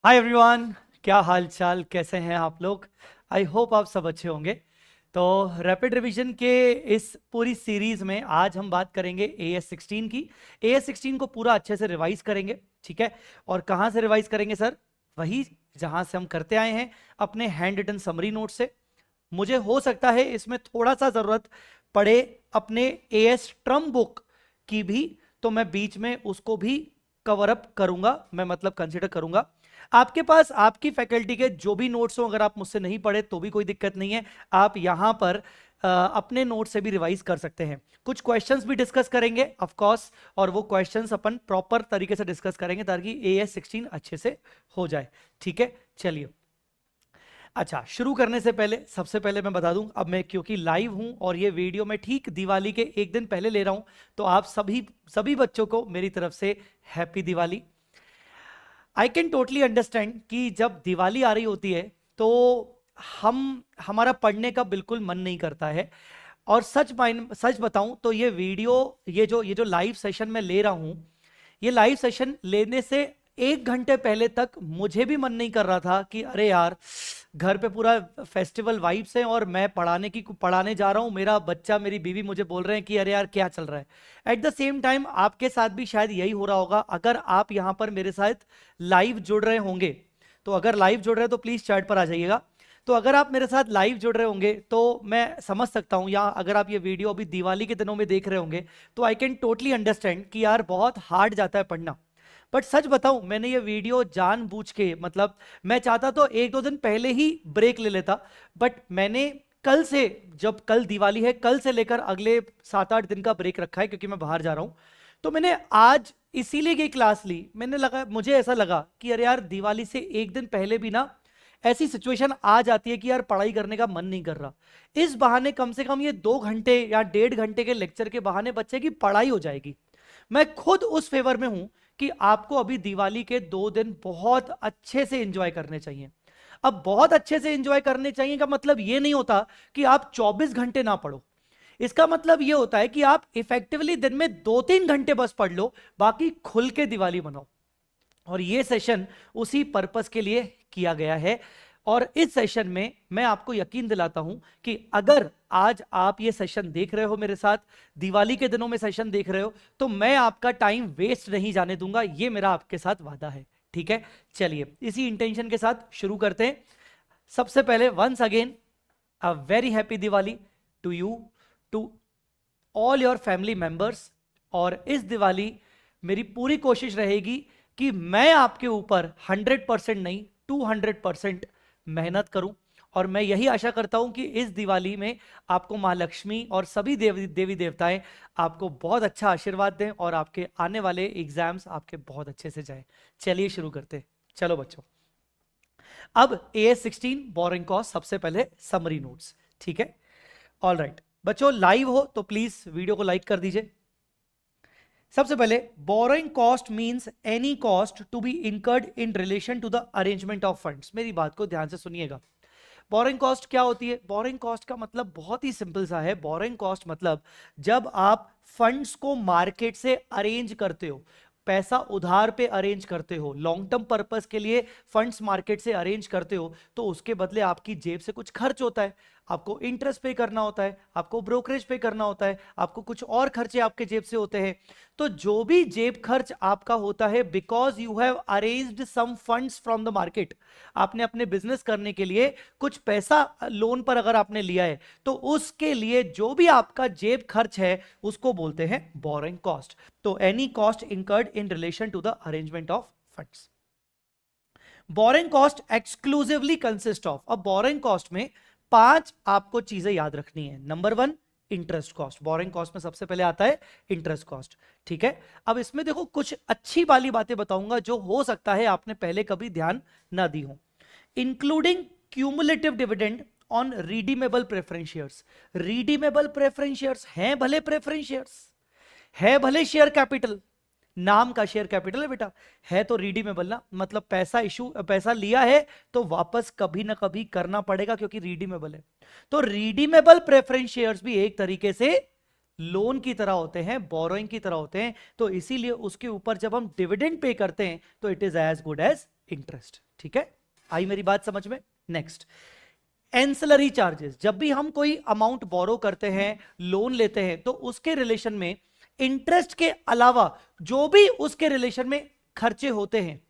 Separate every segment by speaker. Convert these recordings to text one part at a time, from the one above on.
Speaker 1: Hi everyone, क्या हाल चाल, कैसे हैं आप लोग। आई होप आप सब अच्छे होंगे। तो रैपिड रिवीजन के इस पूरी सीरीज में आज हम बात करेंगे AS16 की। AS16 को पूरा अच्छे से रिवाइज करेंगे, ठीक है। और कहाँ से रिवाइज करेंगे सर? वही जहाँ से हम करते आए हैं, अपने हैंड रिटन समरी नोट से। मुझे हो सकता है इसमें थोड़ा सा जरूरत पड़े अपने AS ट्रम बुक की भी, तो मैं बीच में उसको भी कवर अप करूंगा, मैं मतलब कंसिडर करूंगा। आपके पास आपकी फैकल्टी के जो भी नोट्स हो, अगर आप मुझसे नहीं पढ़े तो भी कोई दिक्कत नहीं है। आप यहां पर अपने नोट से भी रिवाइज कर सकते हैं। कुछ क्वेश्चंस भी डिस्कस करेंगे ऑफ कोर्स, और वो क्वेश्चंस अपन प्रॉपर तरीके से डिस्कस करेंगे ताकि AS16 अच्छे से हो जाए, ठीक है। चलिए, अच्छा, शुरू करने से पहले सबसे पहले मैं बता दूं, अब मैं क्योंकि लाइव हूं और ये वीडियो मैं ठीक दिवाली के एक दिन पहले ले रहा हूं, तो आप सभी सभी बच्चों को मेरी तरफ से happy Diwali. I can totally understand कि जब दिवाली आ रही होती है तो हम हमारा पढ़ने का बिल्कुल मन नहीं करता है। और सच बताऊं तो ये वीडियो, ये जो लाइव सेशन मैं ले रहा हूं, ये लाइव सेशन लेने से 1 घंटे पहले तक मुझे भी मन नहीं कर रहा था कि अरे यार, घर पे पूरा फेस्टिवल वाइब्स है और मैं पढ़ाने जा रहा हूँ, मेरा बच्चा मेरी बीवी मुझे बोल रहे हैं कि अरे यार क्या चल रहा है। एट द सेम टाइम आपके साथ भी शायद यही हो रहा होगा, अगर आप यहाँ पर मेरे साथ लाइव जुड़ रहे होंगे। तो अगर लाइव जुड़ रहे हैं तो प्लीज चैट पर आ जाइएगा। तो अगर आप मेरे साथ लाइव जुड़ रहे होंगे तो मैं समझ सकता हूं, या अगर आप ये वीडियो अभी दिवाली के दिनों में देख रहे होंगे तो आई कैन टोटली अंडरस्टैंड कि यार बहुत हार्ड जाता है पढ़ना। बट सच बताऊं, मैंने ये वीडियो जानबूझ के, मतलब मैं चाहता तो 1-2 दिन पहले ही ब्रेक ले लेता, बट मैंने कल से, जब कल दिवाली है, कल से लेकर अगले 7-8 दिन का ब्रेक रखा है क्योंकि मैं बाहर जा रहा हूं। तो मैंने आज इसीलिए ये क्लास ली। मुझे ऐसा लगा कि अरे यार, दिवाली से एक दिन पहले भी ना ऐसी सिचुएशन आ जाती है कि यार पढ़ाई करने का मन नहीं कर रहा। इस बहाने कम से कम ये 2 घंटे या 1.5 घंटे के लेक्चर के बहाने बच्चे की पढ़ाई हो जाएगी। मैं खुद उस फेवर में हूं कि आपको अभी दिवाली के 2 दिन बहुत अच्छे से एंजॉय करने चाहिए। अब बहुत अच्छे से एंजॉय करने चाहिए का मतलब यह नहीं होता कि आप 24 घंटे ना पढ़ो। इसका मतलब यह होता है कि आप इफेक्टिवली दिन में 2-3 घंटे बस पढ़ लो, बाकी खुल के दिवाली मनाओ। और ये सेशन उसी पर्पस के लिए किया गया है। और इस सेशन में मैं आपको यकीन दिलाता हूं कि अगर आज आप ये सेशन देख रहे हो मेरे साथ, दिवाली के दिनों में सेशन देख रहे हो, तो मैं आपका टाइम वेस्ट नहीं जाने दूंगा, ये मेरा आपके साथ वादा है, ठीक है। चलिए, इसी इंटेंशन के साथ शुरू करते हैं। सबसे पहले once again a very happy Diwali to you, to all your family members. और इस दिवाली मेरी पूरी कोशिश रहेगी कि मैं आपके ऊपर 100% नहीं, 200% मेहनत करूं। और मैं यही आशा करता हूं कि इस दिवाली में आपको मां लक्ष्मी और सभी देवी देवताएं आपको बहुत अच्छा आशीर्वाद दें और आपके आने वाले एग्जाम्स आपके बहुत अच्छे से जाएं। चलिए शुरू करते हैं। चलो बच्चों, अब AS16 बोरिंग कॉस्ट, सबसे पहले समरी नोट्स, ठीक है। ऑल राइट बच्चों, लाइव हो तो प्लीज वीडियो को लाइक कर दीजिए। सबसे पहले, borrowing cost means any cost to be incurred in relation to the arrangement of funds. मेरी बात को ध्यान से सुनिएगा। बोरोइंग कॉस्ट क्या होती है? बोरोइंग कॉस्ट का मतलब बहुत ही सिंपल सा है। बोरोइंग कॉस्ट मतलब जब आप फंड्स को मार्केट से अरेंज करते हो, पैसा उधार पे अरेंज करते हो, लॉन्ग टर्म पर्पस के लिए फंड्स मार्केट से अरेंज करते हो, तो उसके बदले आपकी जेब से कुछ खर्च होता है। आपको इंटरेस्ट पे करना होता है, आपको ब्रोकरेज पे करना होता है, आपको कुछ और खर्चे आपके जेब से होते हैं। तो जो भी जेब खर्च आपका होता है, because you have arranged some funds from the market, आपने अपने बिजनेस करने के लिए कुछ पैसा लोन पर अगर आपने लिया है, तो उसके लिए जो भी आपका जेब खर्च है उसको बोलते हैं बोरोइंग कॉस्ट। तो any cost incurred in relation to the arrangement of funds. Borrowing cost exclusively consist of, अब बोरोइंग कॉस्ट में 5 आपको चीजें याद रखनी है। Number 1, interest cost. Borrowing cost में सबसे पहले आता है इंटरेस्ट कॉस्ट, ठीक है। अब इसमें देखो, कुछ अच्छी वाली बातें बताऊंगा जो हो सकता है आपने पहले कभी ध्यान ना दी हो। Including cumulative dividend on redeemable preference shares. Redeemable preference shares हैं भले प्रेफरेंस शेयर्स, है भले शेयर कैपिटल, नाम का शेयर कैपिटल है बेटा, है तो रिडीमेबल ना, मतलब पैसा लिया है तो वापस कभी ना कभी करना पड़ेगा क्योंकि रिडीमेबल है। तो रिडीमेबल प्रेफरेंस शेयर्स भी एक तरीके से लोन की तरह होते हैं, बोरोइंग की तरह होते हैं। तो इसीलिए उसके ऊपर जब हम डिविडेंड पे करते हैं तो it is as good as interest. ठीक है, आई मेरी बात समझ में? Next, ancillary charges. जब भी हम कोई अमाउंट बोरो करते हैं, लोन लेते हैं, तो उसके रिलेशन में इंटरेस्ट के अलावा जो भी उसके रिलेशन में खर्चे होते हैं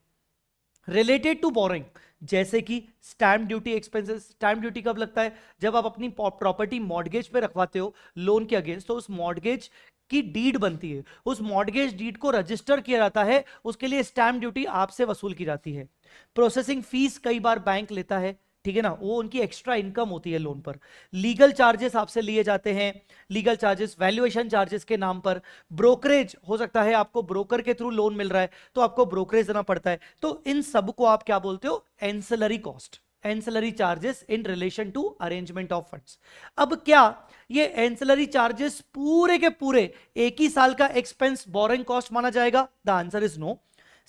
Speaker 1: रिलेटेड टू बोरिंग, जैसे कि stamp duty expenses. Stamp duty कब लगता है? जब आप अपनी प्रॉपर्टी मॉर्गेज पे रखवाते हो लोन के अगेंस्ट, तो उस मॉर्गेज की डीड बनती है, उस मॉर्गेज डीड को रजिस्टर किया जाता है, उसके लिए स्टैंप ड्यूटी आपसे वसूल की जाती है। प्रोसेसिंग फीस कई बार बैंक लेता है, ठीक है ना, वो उनकी एक्स्ट्रा इनकम होती है लोन पर। लीगल चार्जेस आपसे लिए जाते हैं, लीगल चार्जेस, वैल्यूएशन चार्जेस के नाम पर। ब्रोकरेज, हो सकता है आपको ब्रोकर के थ्रू लोन मिल रहा है तो आपको ब्रोकरेज देना पड़ता है। तो इन सब को आप क्या बोलते हो? Ancillary cost, ancillary charges in relation to arrangement of funds. अब क्या ये एंसिलरी चार्जेस पूरे के पूरे एक ही साल का एक्सपेंस बोरिंग कॉस्ट माना जाएगा? The answer is no.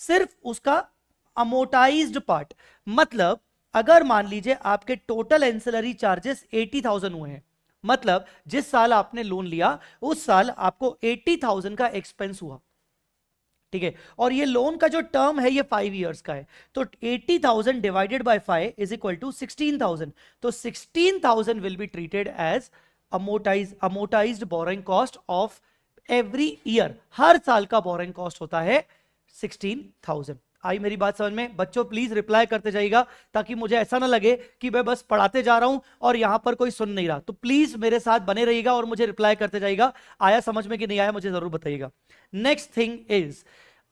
Speaker 1: सिर्फ उसका अमोटाइज्ड पार्ट, मतलब अगर मान लीजिए आपके टोटल एंसिलरी चार्जेस 80,000 हुए हैं, मतलब जिस साल आपने लोन लिया उस साल आपको 80,000 का एक्सपेंस हुआ, ठीक है, और ये लोन का जो टर्म है ये 5 इयर्स का है, तो 80,000 divided by 5 is equal to 16,000। तो 16,000 will be treated as amortised borrowing cost of every year. हर साल का बोरिंग कॉस्ट होता है 16,000। आई मेरी बात समझ में? बच्चों प्लीज रिप्लाई करते जाइएगा ताकि मुझे ऐसा ना लगे कि मैं बस पढ़ाते जा रहा हूं और यहां पर कोई सुन नहीं रहा। तो प्लीज मेरे साथ बने रहिएगा और मुझे रिप्लाई करते जाइएगा। आया समझ में कि नहीं आया मुझे जरूर बताइएगा। Next thing is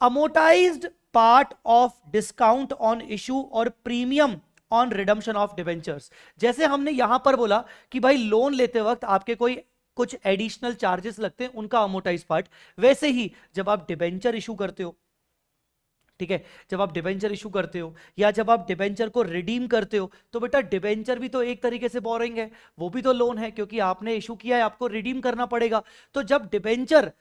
Speaker 1: amortised part of discount on issue और premium on redemption of debentures. जैसे हमने यहां पर बोला कि भाई लोन लेते वक्त आपके कोई कुछ एडिशनल चार्जेस लगते हैं, उनका अमोटाइज पार्ट, वैसे ही जब आप डिबेंचर इशू करते हो, ठीक है, जब आप डिबेंचर इशू करते हो या जब आप डिबेंचर को रिडीम करते हो, तो बेटा डिबेंचर भी तो एक तरीके से बोरिंग है, वो भी तो लोन है, क्योंकि आपने इशू किया है, आपको रिडीम करना पड़ेगा। तो जब डिबेंचर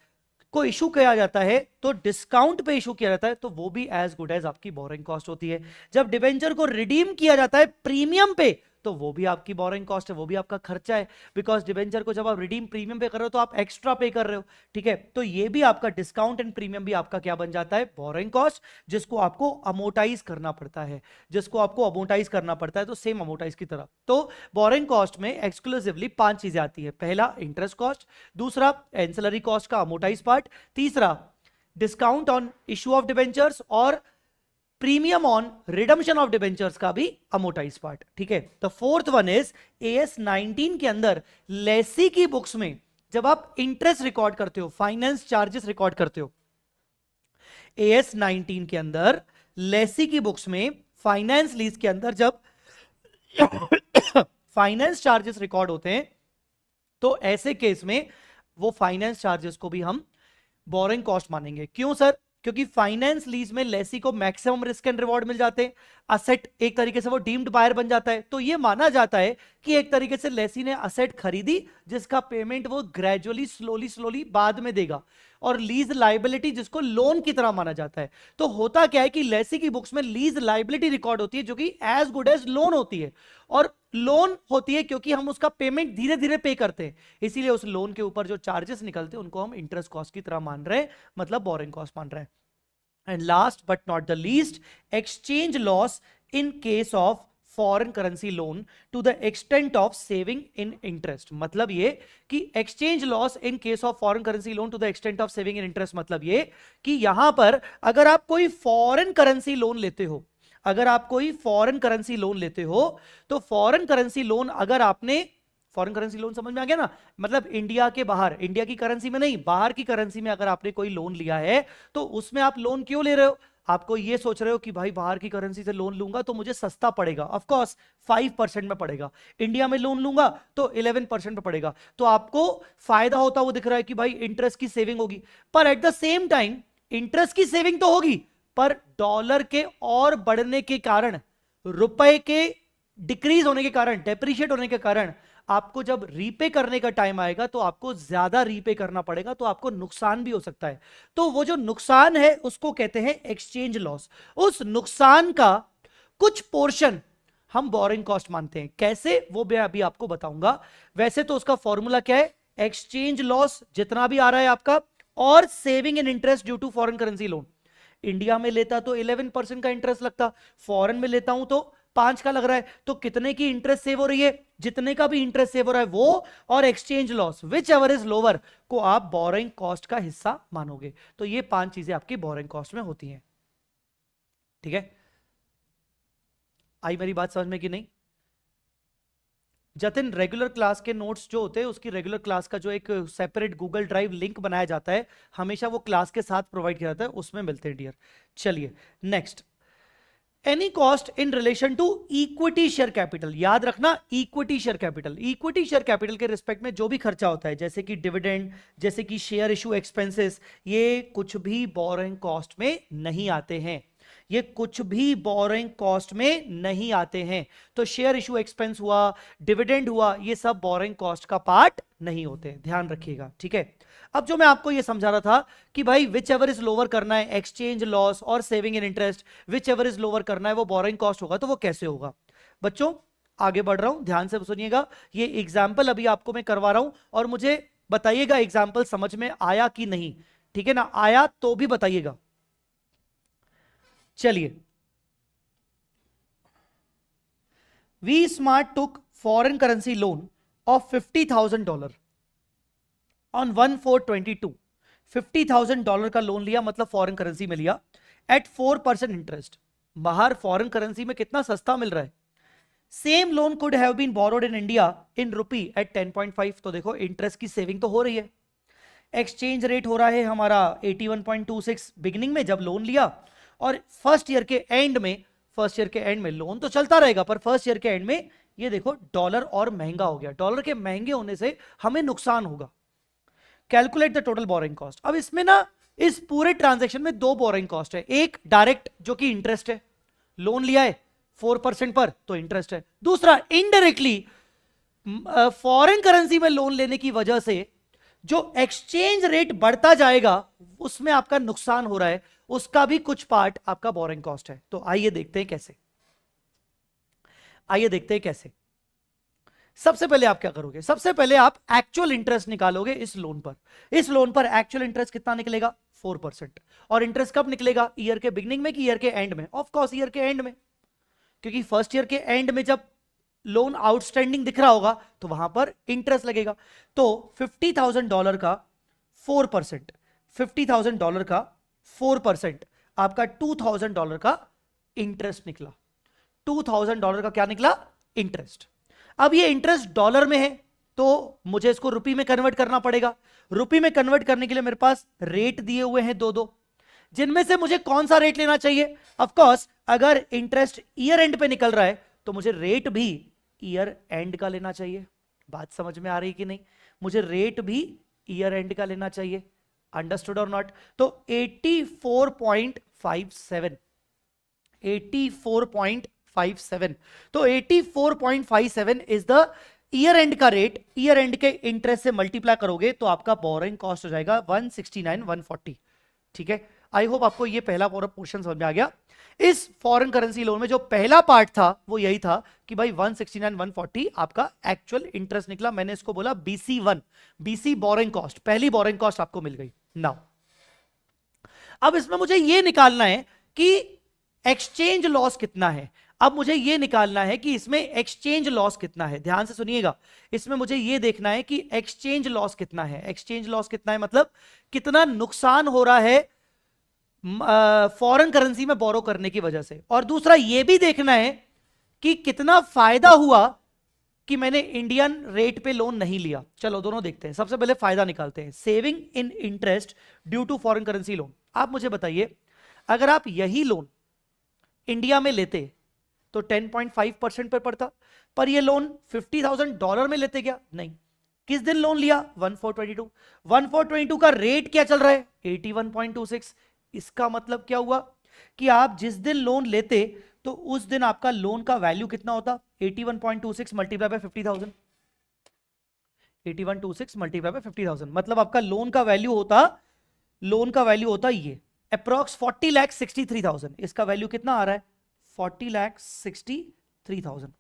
Speaker 1: को इशू किया जाता है तो डिस्काउंट पे इशू किया जाता है, तो वो भी एज गुड एज आपकी बोरिंग कॉस्ट होती है। जब डिबेंचर को रिडीम किया जाता है प्रीमियम पे, तो वो भी आपकी बोरिंग कॉस्ट है, वो भी आपका खर्चा है, बिकॉज डिबेंचर को जब आप रिडीम प्रीमियम पे कर रहे हो तो आप एक्स्ट्रा पे कर रहे हो, ठीक है। तो ये भी आपका डिस्काउंट एंड प्रीमियम भी आपका क्या बन जाता है? बोरिंग कॉस्ट, जिसको आपको अमोटाइज करना पड़ता है, जिसको आपको अमोटाइज करना पड़ता है, तो सेम अमोटाइज की तरह। तो बोरिंग कॉस्ट में एक्सक्लूसिवली 5 चीजें आती है। पहला इंटरेस्ट कॉस्ट, दूसरा एंसिलरी कॉस्ट का अमोटाइज पार्ट, तीसरा discount on issue of debentures, और premium on redemption of debentures का भी अमोटाइज पार्ट, ठीक है। The fourth one is AS 19 के अंदर लेसी की बुक्स में जब आप इंटरेस्ट रिकॉर्ड करते हो, फाइनेंस चार्जेस रिकॉर्ड करते हो, AS 19 के अंदर लेसी की बुक्स में फाइनेंस लीज के अंदर जब फाइनेंस चार्जेस रिकॉर्ड होते हैं, तो ऐसे केस में वो फाइनेंस चार्जेस को भी हम बोरिंग कॉस्ट मानेंगे। क्यों सर? क्योंकि फाइनेंस लीज में लेसी को मैक्सिमम रिस्क एंड रिवॉर्ड मिल जाते हैं, असेट एक तरीके से वो डीम्ड बायर बन जाता है, तो ये माना जाता है कि एक तरीके से लेसी ने असेट खरीदी जिसका पेमेंट वो ग्रेजुअली स्लोली बाद में देगा, और लीज लाइबिलिटी जिसको लोन की तरह माना जाता है। तो होता क्या है कि लेसी की बुक्स में लीज लाइबिलिटी रिकॉर्ड होती है जो कि एज गुड एज लोन होती है, और लोन होती है क्योंकि हम उसका पेमेंट धीरे धीरे पे करते हैं, इसीलिए उस लोन के ऊपर जो चार्जेस निकलते हैं उनको हम इंटरेस्ट कॉस्ट की तरह मान रहे हैं, मतलब बोरिंग कॉस्ट मान रहे हैं। And last but not the least, exchange loss in case of foreign currency loan to the extent of saving in interest. मतलब ये कि exchange loss in case of foreign currency loan to the extent of saving in interest, मतलब ये कि यहां पर अगर आप कोई फॉरेन करेंसी लोन लेते हो, अगर आप कोई फॉरेन करेंसी लोन लेते हो, तो फॉरेन करेंसी लोन अगर आपने, फॉरेन करेंसी लोन समझ में आ गया ना, मतलब इंडिया के बाहर, इंडिया की करेंसी में नहीं, बाहर की करेंसी में अगर आपने कोई लोन लिया है, तो उसमें आप लोन क्यों ले रहे हो? आपको ये सोच रहे हो कि भाई बाहर की करेंसी से लोन लूंगा तो मुझे सस्ता पड़ेगा, ऑफ कोर्स 5% में पड़ेगा, इंडिया में लोन लूंगा तो 11% में पड़ेगा, तो आपको फायदा होता वो दिख रहा है कि भाई इंटरेस्ट की सेविंग होगी, पर at the same time interest की सेविंग तो होगी, पर डॉलर के और बढ़ने के कारण, रुपए के डिक्रीज होने के कारण, डेप्रिशिएट होने के कारण, आपको जब रीपे करने का टाइम आएगा तो आपको ज्यादा रीपे करना पड़ेगा, तो आपको नुकसान भी हो सकता है। तो वो जो नुकसान है उसको कहते हैं एक्सचेंज लॉस। उस नुकसान का कुछ पोर्शन हम बोरिंग कॉस्ट मानते हैं। कैसे, वो मैं अभी आपको बताऊंगा। वैसे तो उसका फॉर्मूला क्या है? एक्सचेंज लॉस जितना भी आ रहा है आपका, और saving in interest due to foreign currency loan. India में लेता तो 11% का इंटरेस्ट लगता, फॉरेन में लेता हूं तो 5 का लग रहा है। तो कितने की इंटरेस्ट सेव हो रही है? जितने का भी इंटरेस्ट सेव हो रहा है वो, और exchange loss which ever is lower को आप बोरोइंग कॉस्ट का हिस्सा मानोगे। तो ये 5 चीजें आपकी बोरोइंग कॉस्ट में होती हैं। ठीक है, आई मेरी बात समझ में कि नहीं? जतिन, रेगुलर क्लास के नोट्स जो होते हैं उसकी रेगुलर क्लास का जो एक सेपरेट गूगल ड्राइव लिंक बनाया जाता है, हमेशा वो क्लास के साथ प्रोवाइड किया जाता है, उसमें मिलते हैं डियर। चलिए next, any cost in relation to equity share capital. याद रखना, equity share capital, equity share capital के रिस्पेक्ट में जो भी खर्चा होता है, जैसे कि डिविडेंड, जैसे कि शेयर इशू एक्सपेंसेस, ये कुछ भी बोरोइंग कॉस्ट में नहीं आते हैं, ये कुछ भी बोरोइंग कॉस्ट में नहीं आते हैं। तो शेयर इशू एक्सपेंस हुआ, डिविडेंड हुआ, ये सब बोरोइंग कॉस्ट का पार्ट नहीं होते, ध्यान रखिएगा। ठीक है, अब जो मैं आपको ये समझा रहा था कि भाई विच एवर इज लोअर करना है, एक्सचेंज लॉस और saving in interest, which ever is lower करना है वो बोरोइंग कॉस्ट होगा, तो वो कैसे होगा? बच्चों आगे बढ़ रहा हूं, ध्यान से सुनिएगा। ये एग्जाम्पल अभी आपको मैं करवा रहा हूं और मुझे बताइएगा एग्जाम्पल समझ में आया कि नहीं। ठीक है ना, आया तो भी बताइएगा। चलिए, V Smart took foreign currency loan of $50,000 on 1/4/22। $50,000 का लोन लिया, मतलब फॉरेन करेंसी में लिया, एट 4% इंटरेस्ट। बाहर फॉरेन करेंसी में कितना सस्ता मिल रहा है। Same loan could have been borrowed in India in rupee at 10.5। तो देखो इंटरेस्ट की सेविंग तो हो रही है। एक्सचेंज रेट हो रहा है हमारा 81.26 बिगिनिंग में जब लोन लिया, और फर्स्ट ईयर के एंड में लोन तो चलता रहेगा, पर फर्स्ट ईयर के एंड में ये देखो डॉलर और महंगा हो गया। डॉलर के महंगे होने से हमें नुकसान होगा। Calculate the total borrowing cost. अब इसमें ना, इस पूरे ट्रांजैक्शन में 2 बोरोइंग कॉस्ट है। एक डायरेक्ट जो कि इंटरेस्ट है, लोन लिया है 4% पर तो इंटरेस्ट है। दूसरा इनडायरेक्टली फॉरेन करेंसी में लोन लेने की वजह से जो एक्सचेंज रेट बढ़ता जाएगा उसमें आपका नुकसान हो रहा है, उसका भी कुछ पार्ट आपका बोरोइंग कॉस्ट है। तो आइए देखते हैं कैसे। सबसे पहले आप क्या करोगे? सबसे पहले आप एक्चुअल इंटरेस्ट निकालोगे इस लोन पर। इस लोन पर एक्चुअल इंटरेस्ट कितना निकलेगा? 4%। और इंटरेस्ट कब निकलेगा? ईयर के बिगिनिंग में कि ईयर के एंड में? ऑफ कोर्स ईयर के एंड में, क्योंकि फर्स्ट ईयर के एंड में जब लोन आउटस्टैंडिंग दिख रहा होगा तो वहां पर इंटरेस्ट लगेगा। तो $50,000 का 4%, $50,000 का 4% आपका $2,000 का इंटरेस्ट निकला। $2,000 का क्या निकला? इंटरेस्ट। अब ये इंटरेस्ट डॉलर में है तो मुझे इसको रुपी में कन्वर्ट करना पड़ेगा। रुपी में कन्वर्ट करने के लिए मेरे पास रेट दिए हुए हैं 2-2, जिनमें से मुझे कौन सा रेट लेना चाहिए? ऑफ कोर्स अगर इंटरेस्ट ईयर एंड पे निकल रहा है तो मुझे रेट भी ईयर एंड का लेना चाहिए। बात समझ में आ रही कि नहीं? मुझे रेट भी ईयर एंड का लेना चाहिए। अंडरस्टूड और नॉट? तो 84.57, 84.57, तो 84.57 इज द ईयर एंड का रेट। ईयर एंड के इंटरेस्ट से मल्टीप्लाई करोगे तो आपका बोरोइंग कॉस्ट हो जाएगा 169,140। ठीक है, आई होप आपको ये पहला पोर्शन समझ में आ गया। इस फॉरेन करेंसी लोन में जो पहला पार्ट था वो यही था कि भाई 169,140 आपका एक्चुअल इंटरेस्ट निकला। मैंने इसको बोला BC1, BC बोरोइंग कॉस्ट, पहली बोरोइंग कॉस्ट आपको मिल गई। नाउ अब इसमें मुझे ये निकालना है कि एक्सचेंज लॉस कितना है। अब मुझे ये निकालना है कि इसमें एक्सचेंज लॉस कितना है। ध्यान से सुनिएगा, इसमें मुझे ये देखना है कि एक्सचेंज लॉस कितना है। एक्सचेंज लॉस कितना है मतलब कितना नुकसान हो रहा है फॉरेन करेंसी में बोरो करने की वजह से। और दूसरा ये भी देखना है कि कितना फायदा हुआ कि मैंने इंडियन रेट पे लोन नहीं लिया। चलो दोनों देखते हैं। सबसे पहले फायदा निकालते हैं, saving in interest due to foreign currency loan. आप मुझे बताइए, अगर आप यही लोन इंडिया में लेते तो 10.5% पर पड़ता, पर ये लोन $50,000 में लेते क्या? नहीं। किस दिन लोन लिया? 1/4/22। 1/4/22 का रेट क्या चल रहा है? 81.26। इसका मतलब क्या हुआ कि आप जिस दिन लोन लेते तो उस दिन आपका लोन का वैल्यू कितना होता? 81.26 मल्टीप्लाई बाय 50,000। 8126 मल्टीप्लाई बाय 50,000 मतलब आपका लोन का वैल्यू होता ये अप्रॉक्स 40,63,000। इसका वैल्यू कितना आ रहा है? 40,63,000।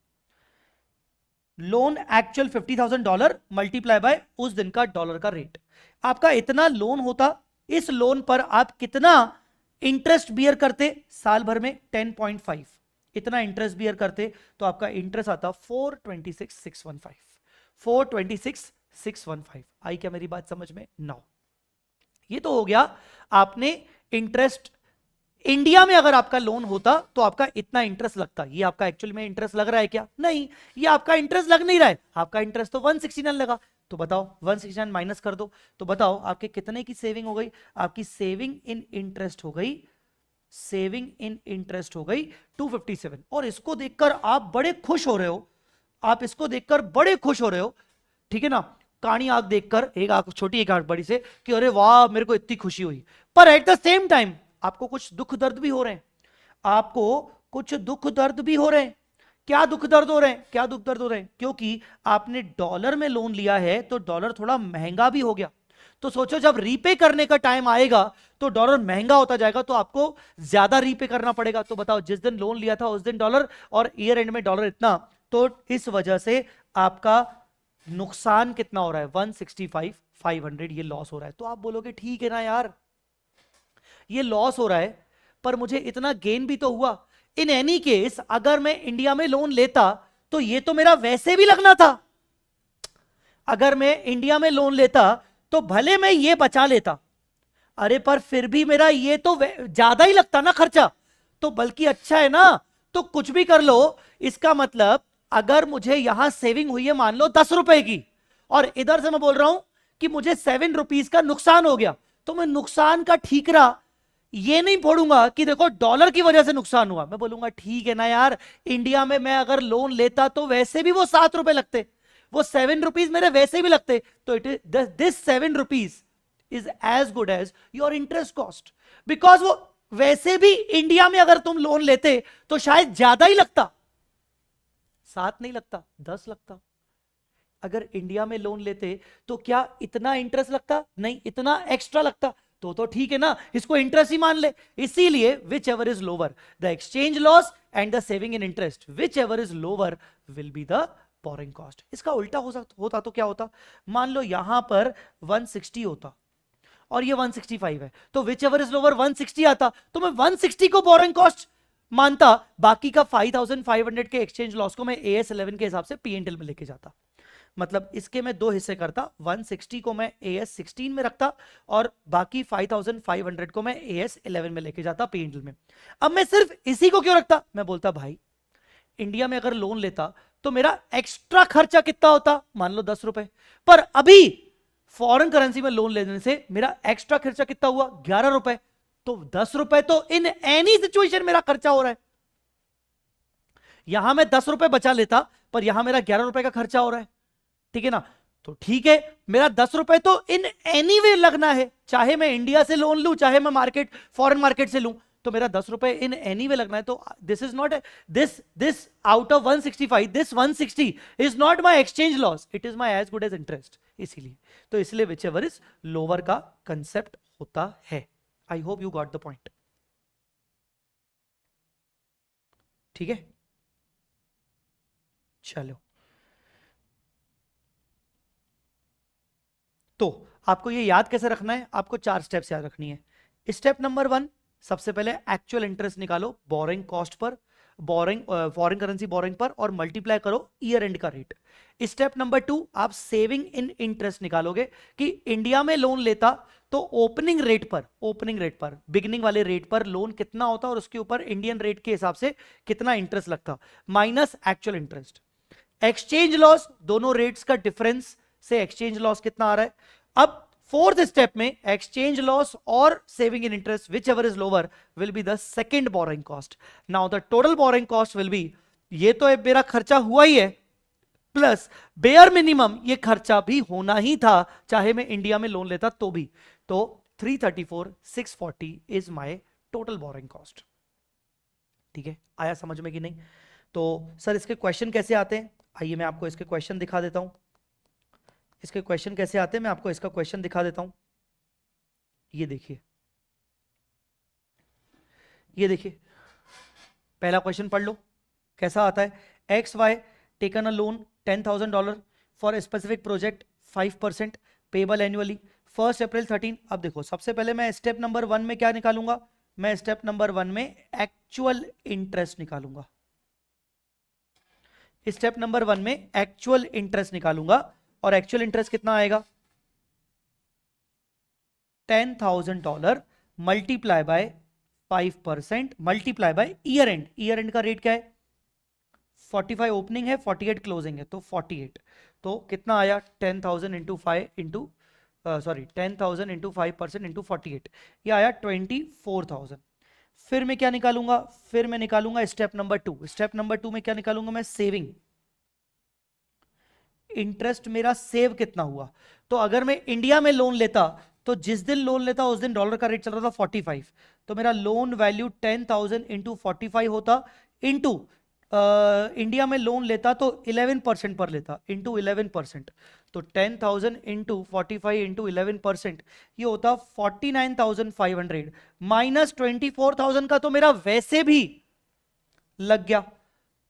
Speaker 1: लोन एक्चुअल $50,000 मल्टीप्लाई बाय उस दिन का डॉलर का रेट। आपका इतना लोन होता, इस लोन पर आप कितना इंटरेस्ट बियर करते साल भर में 10.5, इतना इंटरेस्ट बियर करते तो आपका इंटरेस्ट आता 426,615, 426,615। आई क्या मेरी बात समझ में? नाउ ये तो हो गया आपने इंटरेस्ट। इंडिया में अगर आपका लोन होता तो आपका इतना इंटरेस्ट लगता। ये आपका एक्चुअल में इंटरेस्ट लग रहा है क्या? नहीं, ये आपका इंटरेस्ट लग नहीं रहा है। आपका इंटरेस्ट तो 169 लगा। तो बताओ 169 माइनस कर दो, तो बताओ आपके कितने की सेविंग हो गई? आपकी सेविंग इन इंटरेस्ट हो गई, सेविंग इन इंटरेस्ट हो गई 257। और इसको देखकर आप बड़े खुश हो रहे हो, आप इसको देखकर बड़े खुश हो रहे हो, ठीक है ना? कानी आंख देखकर, एक आंख छोटी एक आंख बड़ी से, कि अरे वाह मेरे को इतनी खुशी हुई। पर एट द सेम टाइम आपको कुछ दुख दर्द भी हो रहे हैं, आपको कुछ दुख दर्द भी हो रहे हैं। क्या दुख दर्द हो रहे हैं? क्या दुख दर्द हो रहे हैं? क्योंकि आपने डॉलर में लोन लिया है तो डॉलर थोड़ा महंगा भी हो गया। तो सोचो जब रीपे करने का टाइम आएगा तो डॉलर महंगा होता जाएगा, तो आपको ज्यादा रीपे करना पड़ेगा। तो बताओ जिस दिन लोन लिया था उस दिन डॉलर, और ईयर एंड में डॉलर इतना, तो इस वजह से आपका नुकसान कितना हो रहा है? 165,500 ये लॉस हो रहा है। तो आप बोलोगे ठीक है ना यार, ये लॉस हो रहा है पर मुझे इतना गेन भी तो हुआ। इन एनी केस अगर मैं इंडिया में लोन लेता तो ये तो मेरा वैसे भी लगना था। अगर मैं इंडिया में लोन लेता तो भले मैं ये बचा लेता, अरे पर फिर भी मेरा ये तो ज्यादा ही लगता ना खर्चा। तो बल्कि अच्छा है ना, तो कुछ भी कर लो। इसका मतलब अगर मुझे यहां सेविंग हुई है मान लो 10 रुपए की, और इधर से मैं बोल रहा हूं कि मुझे 7 रुपीज का नुकसान हो गया, तो मैं नुकसान का ठीकरा ये नहीं फोड़ूंगा कि देखो डॉलर की वजह से नुकसान हुआ। मैं बोलूंगा ठीक है ना यार, इंडिया में मैं अगर लोन लेता तो वैसे भी वो 7 रुपए लगते, वो 7 रुपीज मेरे वैसे भी लगते। तो it is this 7 rupees is as good as your interest cost, because वो वैसे भी इंडिया में अगर तुम लोन लेते तो शायद ज्यादा ही लगता, 7 नहीं लगता, 10 लगता। अगर इंडिया में लोन लेते तो क्या इतना इंटरेस्ट लगता? नहीं, इतना एक्स्ट्रा लगता। तो ठीक है ना, इसको इंटरेस्ट ही मान ले। इसीलिए which ever is lower the exchange loss and the saving in interest, which ever is lower will be the borrowing cost. इसका उल्टा होता तो क्या होता? मान लो यहां पर 160 होता और ये 165 है, तो विच एवर इज लोअर 160 आता, तो मैं 160 को बोरिंग कॉस्ट मानता, बाकी का 5,500 के एक्सचेंज लॉस को मैं AS11 के हिसाब से P&L में लेके जाता। मतलब इसके मैं दो हिस्से करता, 160 को मैं AS16 में रखता और बाकी 5,500 को मैं AS11 में लेके जाता P&L में। अब मैं सिर्फ इसी को क्यों रखता? मैं बोलता भाई इंडिया में अगर लोन लेता तो मेरा एक्स्ट्रा खर्चा कितना होता? मान लो 10 रुपए, पर अभी फॉरेन करेंसी में लोन लेने से मेरा एक्स्ट्रा खर्चा कितना हुआ? 11 रुपए। तो 10 रुपए तो इन एनी सिचुएशन मेरा खर्चा हो रहा है। यहां मैं 10 रुपए बचा लेता पर यहां मेरा 11 रुपए का खर्चा हो रहा है, ठीक है ना? तो ठीक है, मेरा 10 रुपए तो इन एनी वे लगना है, चाहे मैं इंडिया से लोन लूं चाहे मैं मार्केट फॉरेन मार्केट से लूं, तो मेरा 10 रुपए इन एनी वे लगना है। तो this is not this out of 165, this 160 is not my exchange loss, it is my as good as interest. इसीलिए तो इसलिए विच एवर इज लोअर का कंसेप्ट होता है। I hope you got the point, ठीक है? चलो, तो आपको ये याद कैसे रखना है? आपको 4 स्टेप्स याद रखनी है। स्टेप नंबर 1, सबसे पहले एक्चुअल इंटरेस्ट निकालो borrowing cost per, boring foreign currency boring पर, और मल्टीप्लाई करो ईयर एंड का रेट। स्टेप नंबर 2, आप सेविंग इन इंटरेस्ट निकालोगे कि इंडिया में लोन लेता तो ओपनिंग रेट पर बिगिनिंग वाले रेट पर लोन कितना होता और उसके ऊपर इंडियन रेट के हिसाब से कितना इंटरेस्ट लगता, minus actual interest. Exchange loss, दोनों रेट्स का डिफरेंस से एक्सचेंज लॉस कितना आ रहा है। अब फोर्थ स्टेप में एक्सचेंज लॉस और saving in interest which ever is lower will be the second borrowing cost. Now the total borrowing cost will be, ये तो मेरा खर्चा हुआ ही है, प्लस बेयर मिनिमम ये खर्चा भी होना ही था चाहे मैं इंडिया में लोन लेता तो भी। तो 334,640 is my total borrowing cost. ठीक है, आया समझ में कि नहीं? तो सर इसके क्वेश्चन कैसे आते हैं? आइए मैं आपको इसके क्वेश्चन दिखा देता हूं। इसके क्वेश्चन कैसे आते हैं मैं आपको इसका क्वेश्चन दिखा देता हूं। ये देखिए, ये देखिए, पहला क्वेश्चन पढ़ लो कैसा आता है। X Y taken a loan $10,000 for a specific project 5% payable annually 1 अप्रैल 13। अब देखो सबसे पहले मैं स्टेप नंबर 1 में क्या निकालूंगा? मैं स्टेप नंबर 1 में एक्चुअल इंटरेस्ट निकालूंगा। स्टेप नंबर 1 में एक्चुअल इंटरेस्ट निकालूंगा, और एक्चुअल इंटरेस्ट कितना आएगा? $10,000 multiply by 5% multiply by year and. Year and का रेट क्या है? 45 ओपनिंग है, 48 क्लोजिंग है, तो 48। तो कितना आया? 10,000 इंटू 5 इंटू 10,000 इंटू 5% इंटू 48, ये आया 24,000। फिर मैं क्या निकालूंगा? फिर मैं निकालूंगा स्टेप नंबर 2। स्टेप नंबर 2 में क्या निकालूंगा मैं? सेविंग। इंटरेस्ट मेरा सेव कितना हुआ? तो अगर मैं इंडिया में लोन लेता तो जिस दिन लोन लेता उस दिन डॉलर का रेट चल रहा था 45, तो मेरा लोन वैल्यू 10,000 इंटू 45 होता, इंटू इंडिया में लोन लेता तो 11% पर लेता, इंटू 11%। तो 10,000 इंटू 45 इंटू 11%, ये होता 49,500 माइनस 24,000 का तो मेरा वैसे भी लग गया,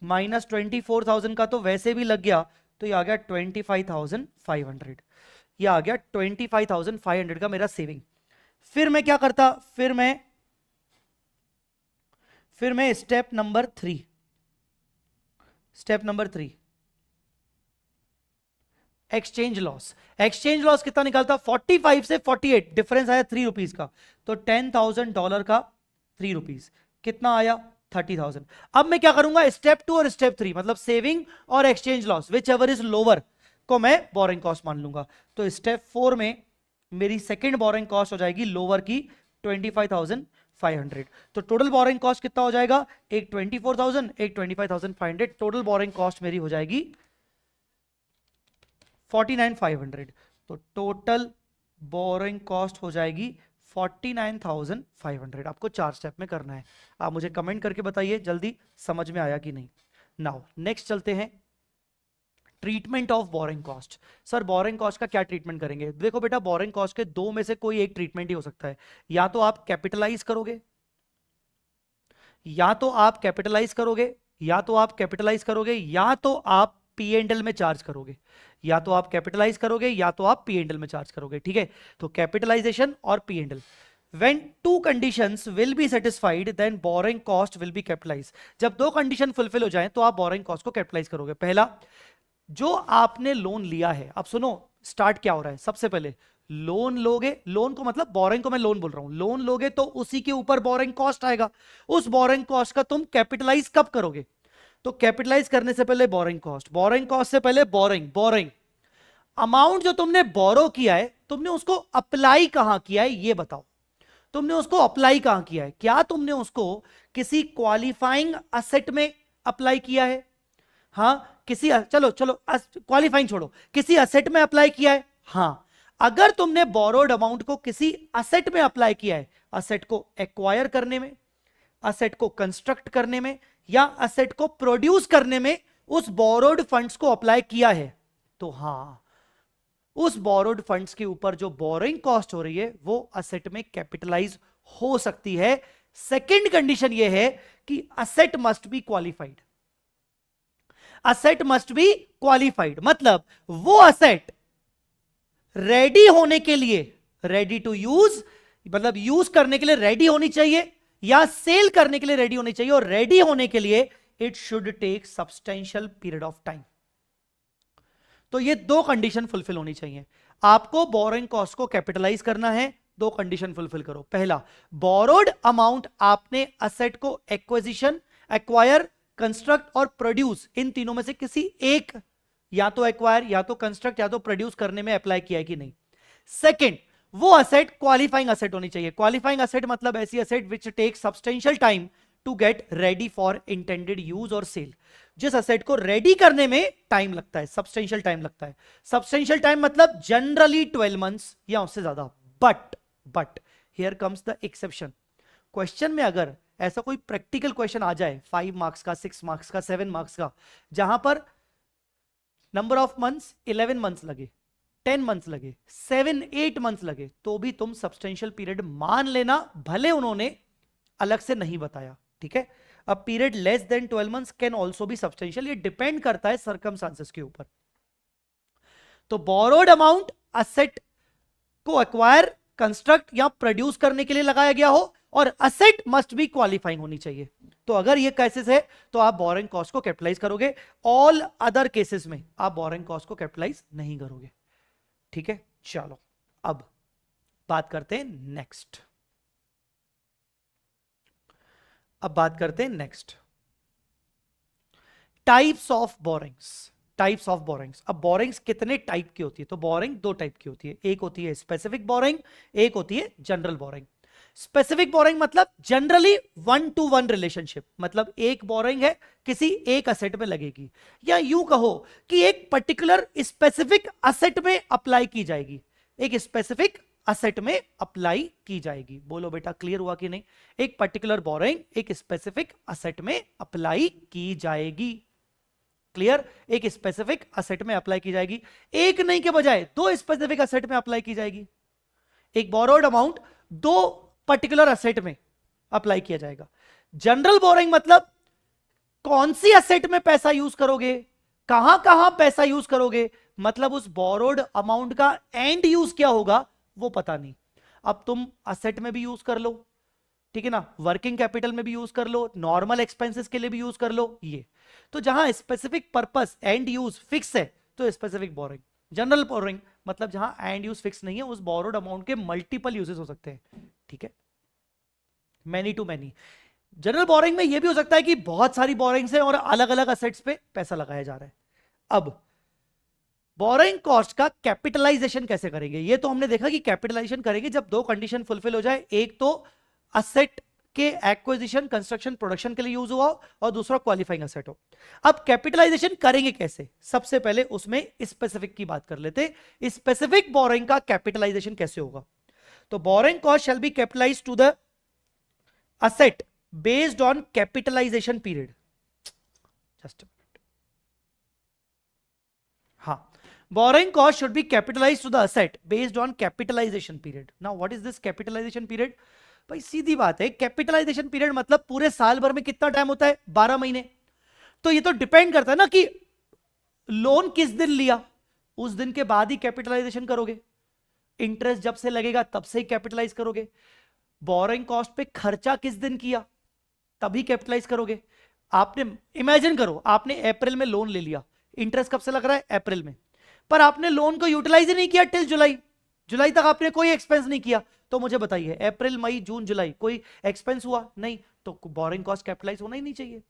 Speaker 1: माइनस 24,000 का तो वैसे भी लग गया, तो ये आ गया 25,500। ये आ गया 25,500 का मेरा सेविंग। फिर मैं क्या करता? फिर मैं step number 3 exchange loss. Exchange loss कितना निकालता? 45 से 48 डिफरेंस आया 3 रुपीज का, तो $10,000 का 3 रुपीज कितना आया? 30,000। अब मैं क्या करूंगा? स्टेप 2 और स्टेप 3 मतलब सेविंग और exchange loss which ever is lower को मैं बोरिंग कॉस्ट मान लूंगा। तो स्टेप 4 में मेरी सेकेंड बोरिंग कॉस्ट हो जाएगी लोअर की 25,500। तो टोटल बोरिंग कॉस्ट कितना हो जाएगा? एक 24,000, एक 25,500। टोटल बोरिंग कॉस्ट मेरी हो जाएगी 49,500। तो टोटल बोरिंग कॉस्ट हो जाएगी 49,500। आपको 4 स्टेप में करना है। आप मुझे कमेंट करके बताइए जल्दी समझ में आया कि नहीं। नाउ नेक्स्ट चलते हैं, treatment of borrowing cost. Sir boring cost का क्या ट्रीटमेंट करेंगे? देखो बेटा, बोरिंग कॉस्ट के दो में से कोई एक ट्रीटमेंट ही हो सकता है। या तो आप कैपिटलाइज करोगे, या तो आप कैपिटलाइज करोगे, या तो आप कैपिटलाइज करोगे, या तो आप P&L में चार्ज करोगे। या तो आप कैपिटलाइज करोगे या तो आप P&L में चार्ज करोगे। ठीक है, तो कैपिटलाइजेशन और P&L। When two conditions will be satisfied, then borrowing cost will be capitalized। जब दो कंडीशन फुलफिल हो जाएं तो आप बोरिंग कॉस्ट को कैपिटलाइज करोगे। पहला, जो आपने लोन लिया है, अब सुनो स्टार्ट क्या हो रहा है। सबसे पहले लोन लोगे, लोन को मतलब बोरिंग को मैं लोन बोल रहा हूं, लोन लोगे तो उसी के ऊपर बोरिंग कॉस्ट आएगा। उस बोरिंग कॉस्ट का तुम कैपिटलाइज कब करोगे? तो कैपिटलाइज करने से पहले बोरिंग कॉस्ट से पहले बोरिंग अमाउंट जो तुमने बोरो किया है, तुमने उसको अप्लाई कहां किया है ये बताओ। तुमने उसको अप्लाई कहां किया है? क्या तुमने उसको किसी क्वालिफाइंग असेट में अप्लाई किया है? हाँ, किसी चलो क्वालिफाइंग छोड़ो, किसी असेट में अप्लाई किया है। हाँ, अगर तुमने बोरोड अमाउंट को किसी असेट में अप्लाई किया है, असेट को एक्वायर करने में, असेट को कंस्ट्रक्ट करने में, या असेट को प्रोड्यूस करने में उस बोरोड फंड्स को अप्लाई किया है, तो हां, उस बोरोड फंड्स के ऊपर जो बोरिंग कॉस्ट हो रही है वो असेट में कैपिटलाइज हो सकती है। सेकंड कंडीशन ये है कि asset must be qualified. Asset must be qualified मतलब वो असेट रेडी होने के लिए, रेडी टू यूज मतलब यूज करने के लिए रेडी होनी चाहिए, या सेल करने के लिए रेडी होनी चाहिए। और रेडी होने के लिए it should take substantial period of time. तो ये दो कंडीशन फुलफिल होनी चाहिए। आपको बोरिंग कॉस्ट को कैपिटलाइज करना है, दो कंडीशन फुलफिल करो। पहला, बोरोड अमाउंट आपने असेट को एक्विजिशन, एक्वायर, कंस्ट्रक्ट और प्रोड्यूस, इन तीनों में से किसी एक, या तो एक्वायर या तो कंस्ट्रक्ट या तो प्रोड्यूस करने में अप्लाई किया है कि नहीं। सेकंड, वो असेट क्वालिफाइंग असेट होनी चाहिए। क्वालिफाइंग असेट मतलब ऐसी asset which take substantial time to get ready for intended use और सेल। जिस असेट को रेडी करने में टाइम लगता है, सब्सटेंशियल टाइम लगता है। सब्सटेंशियल टाइम मतलब जनरली 12 मंथ्स या उससे ज्यादा। But here comes the exception. Question में अगर ऐसा कोई प्रैक्टिकल क्वेश्चन आ जाए 5 मार्क्स का, 6 मार्क्स का, 7 मार्क्स का, जहां पर नंबर ऑफ मंथ्स 11 मंथ्स लगे, 10 मंथ्स लगे, 7-8 मंथ्स लगे, तो भी तुम सब्सटेंशियल पीरियड मान लेना, भले उन्होंने अलग से नहीं बताया। ठीक है, अब period less than 12 months can also be substantial, ये डिपेंड करता है सर्कमस्टांसेस के ऊपर। तो बोरोड अमाउंट असेट को एक्वायर, कंस्ट्रक्ट या प्रोड्यूस करने के लिए लगाया गया हो, और असेट मस्ट बी क्वालिफाइंग होनी चाहिए। तो अगर ये केसेस है तो आप बोरिंग कॉस्ट को कैपिटलाइज करोगे, ऑल अदर केसेस में आप बोरिंग कॉस्ट को कैपिटलाइज नहीं करोगे। ठीक है, चलो अब बात करते हैं नेक्स्ट। अब बात करते हैं next, types of borings. Types of borings. अब बोरिंग्स कितने टाइप की होती है? तो बोरिंग दो टाइप की होती है, एक होती है स्पेसिफिक बोरिंग, एक होती है जनरल बोरिंग। स्पेसिफिक बोरिंग मतलब जनरली 1-to-1 रिलेशनशिप, मतलब एक बोरिंग है किसी एक असेट में लगेगी, या यूं कहो कि एक पर्टिकुलर स्पेसिफिक असेट में अप्लाई की जाएगी, एक स्पेसिफिक असेट में अप्लाई की जाएगी। बोलो बेटा, क्लियर हुआ कि नहीं? एक पर्टिकुलर बोरिंग एक स्पेसिफिक असेट में अप्लाई की जाएगी। क्लियर? एक स्पेसिफिक असेट में अप्लाई की जाएगी, एक नहीं के बजाय दो स्पेसिफिक असेट में अप्लाई की जाएगी। एक बोरोड अमाउंट दो पर्टिकुलर असेट में अप्लाई किया जाएगा। जनरल बोरिंग मतलब कौन सी असेट में पैसा यूज करोगे, कहां कहां पैसा यूज करोगे, मतलब उस बोरोड अमाउंट का एंड यूज क्या होगा वो पता नहीं। अब तुम असेट में भी यूज कर लो, ठीक है ना, वर्किंग कैपिटल में भी यूज कर लो, नॉर्मल एक्सपेंसेस के लिए भी यूज कर लो। ये तो जहां specific purpose and use fix है तो स्पेसिफिक बोरिंग। जनरल बोरिंग मतलब जहां एंड यूज फिक्स नहीं है, उस बोरोड अमाउंट के मल्टीपल यूजेस हो सकते हैं। ठीक है, many to many. General borrowing में यह भी हो सकता है कि बहुत सारी बोरिंग्स हैं और अलग अलग असेट्स पे पैसा लगाया जा रहा है। अब बोरिंग कॉस्ट का कैपिटलाइजेशन कैसे करेंगे? ये तो हमने देखा कि कैपिटलाइजेशन करेंगे जब दो कंडीशन फुलफिल हो जाए, एक तो असेट के एक्विजिशन कंस्ट्रक्शन प्रोडक्शन के लिए यूज हुआ और दूसरा क्वालिफाइंग असेट हो। अब कैपिटलाइजेशन करेंगे कैसे? सबसे पहले उसमें स्पेसिफिक की बात कर लेते। स्पेसिफिक बोरिंग का कैपिटलाइजेशन कैसे होगा? तो borrowing cost shall be capitalised to the asset based on capitalisation period. Just हाँ, borrowing cost should be capitalized to the asset based on capitalization period. Now what is this capitalization period? भाई सीधी बात है, capitalisation period मतलब पूरे साल भर में कितना टाइम होता है? 12 महीने। तो ये तो डिपेंड करता है ना कि लोन किस दिन लिया, उस दिन के बाद ही कैपिटलाइजेशन करोगे। इंटरेस्ट जब से लगेगा तब से ही कैपिटलाइज करोगे। बोरिंग कॉस्ट पे खर्चा किस दिन किया तभी कैपिटलाइज करोगे। आपने इमेजिन करो, आपने अप्रैल में लोन ले लिया, इंटरेस्ट कब से लग रहा है? अप्रैल में, पर आपने लोन को यूटिलाइज ही नहीं किया टिल जुलाई। जुलाई तक आपने कोई एक्सपेंस नहीं किया। तो मुझे बताइए, अप्रैल मई जून जुलाई कोई एक्सपेंस हुआ नहीं, तो बोरिंग कॉस्ट कैपिटलाइज होना ही नहीं चाहिए।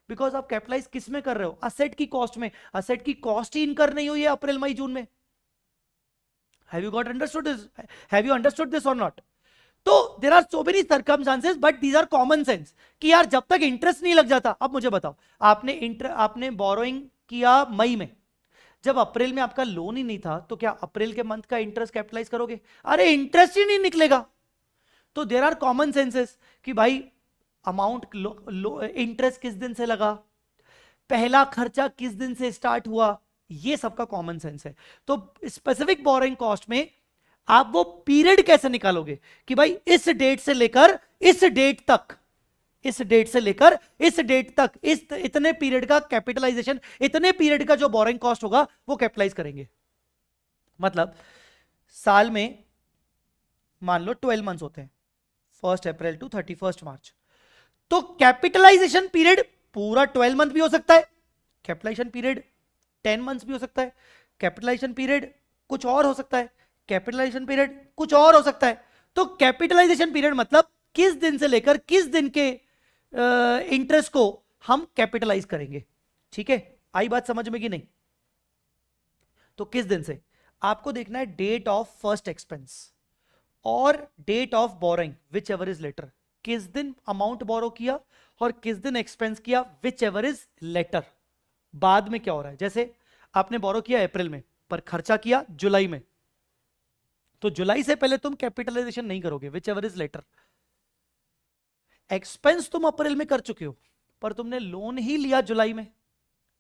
Speaker 1: बिकॉज आप कैपिटलाइज किस में कर रहे हो? असेट की कॉस्ट में। असेट की कॉस्ट ही इनकर नहीं हुई है अप्रैल मई जून में। Have you got understood this? Have you understood this और नॉट? तो there are so many circumstances but these are common sense कि यार जब तक इंटरेस्ट नहीं लग जाता। अब मुझे बताओ, आपने बोरोइंग किया मई में, जब अप्रैल में आपका लोन ही नहीं था तो क्या अप्रैल के मंथ का इंटरेस्ट कैपिटलाइज करोगे? अरे इंटरेस्ट ही नहीं निकलेगा। तो देयर आर कॉमन सेंसेस कि भाई अमाउंट इंटरेस्ट किस दिन से लगा, पहला खर्चा किस दिन से स्टार्ट हुआ, ये सबका कॉमन सेंस है। तो स्पेसिफिक बोरिंग कॉस्ट में आप वो पीरियड कैसे निकालोगे कि भाई इस डेट से लेकर इस डेट तक, इस डेट से लेकर इस डेट तक, इस इतने पीरियड का कैपिटलाइजेशन, इतने पीरियड का जो बोरिंग कॉस्ट होगा वो कैपिटलाइज करेंगे। मतलब साल में मान लो 12 मंथ्स होते हैं, 1 अप्रैल टू 31 मार्च। तो कैपिटलाइजेशन पीरियड पूरा 12 मंथ भी हो सकता है, कैपिटलाइजेशन पीरियड 10 मंथ्स भी हो सकता है, कैपिटलाइजेशन पीरियड कुछ और हो सकता है, कैपिटलाइजेशन पीरियड कुछ और हो सकता है। तो कैपिटलाइजेशन पीरियड मतलब किस दिन से लेकर किस दिन के इंटरेस्ट को हम कैपिटलाइज करेंगे। ठीक है, आई बात समझ में कि नहीं? तो किस दिन से आपको देखना है, डेट ऑफ फर्स्ट एक्सपेंस और date of borrowing whichever is later. किस दिन अमाउंट बोरो किया और किस दिन एक्सपेंस किया, विच एवर इज लेटर। बाद में क्या हो रहा है, जैसे आपने बोरो किया अप्रैल में पर खर्चा किया जुलाई में, तो जुलाई से पहले तुम कैपिटलाइजेशन नहीं करोगे, whichever is later. Expense तुम अप्रैल में कर चुके हो पर तुमने लोन ही लिया जुलाई में।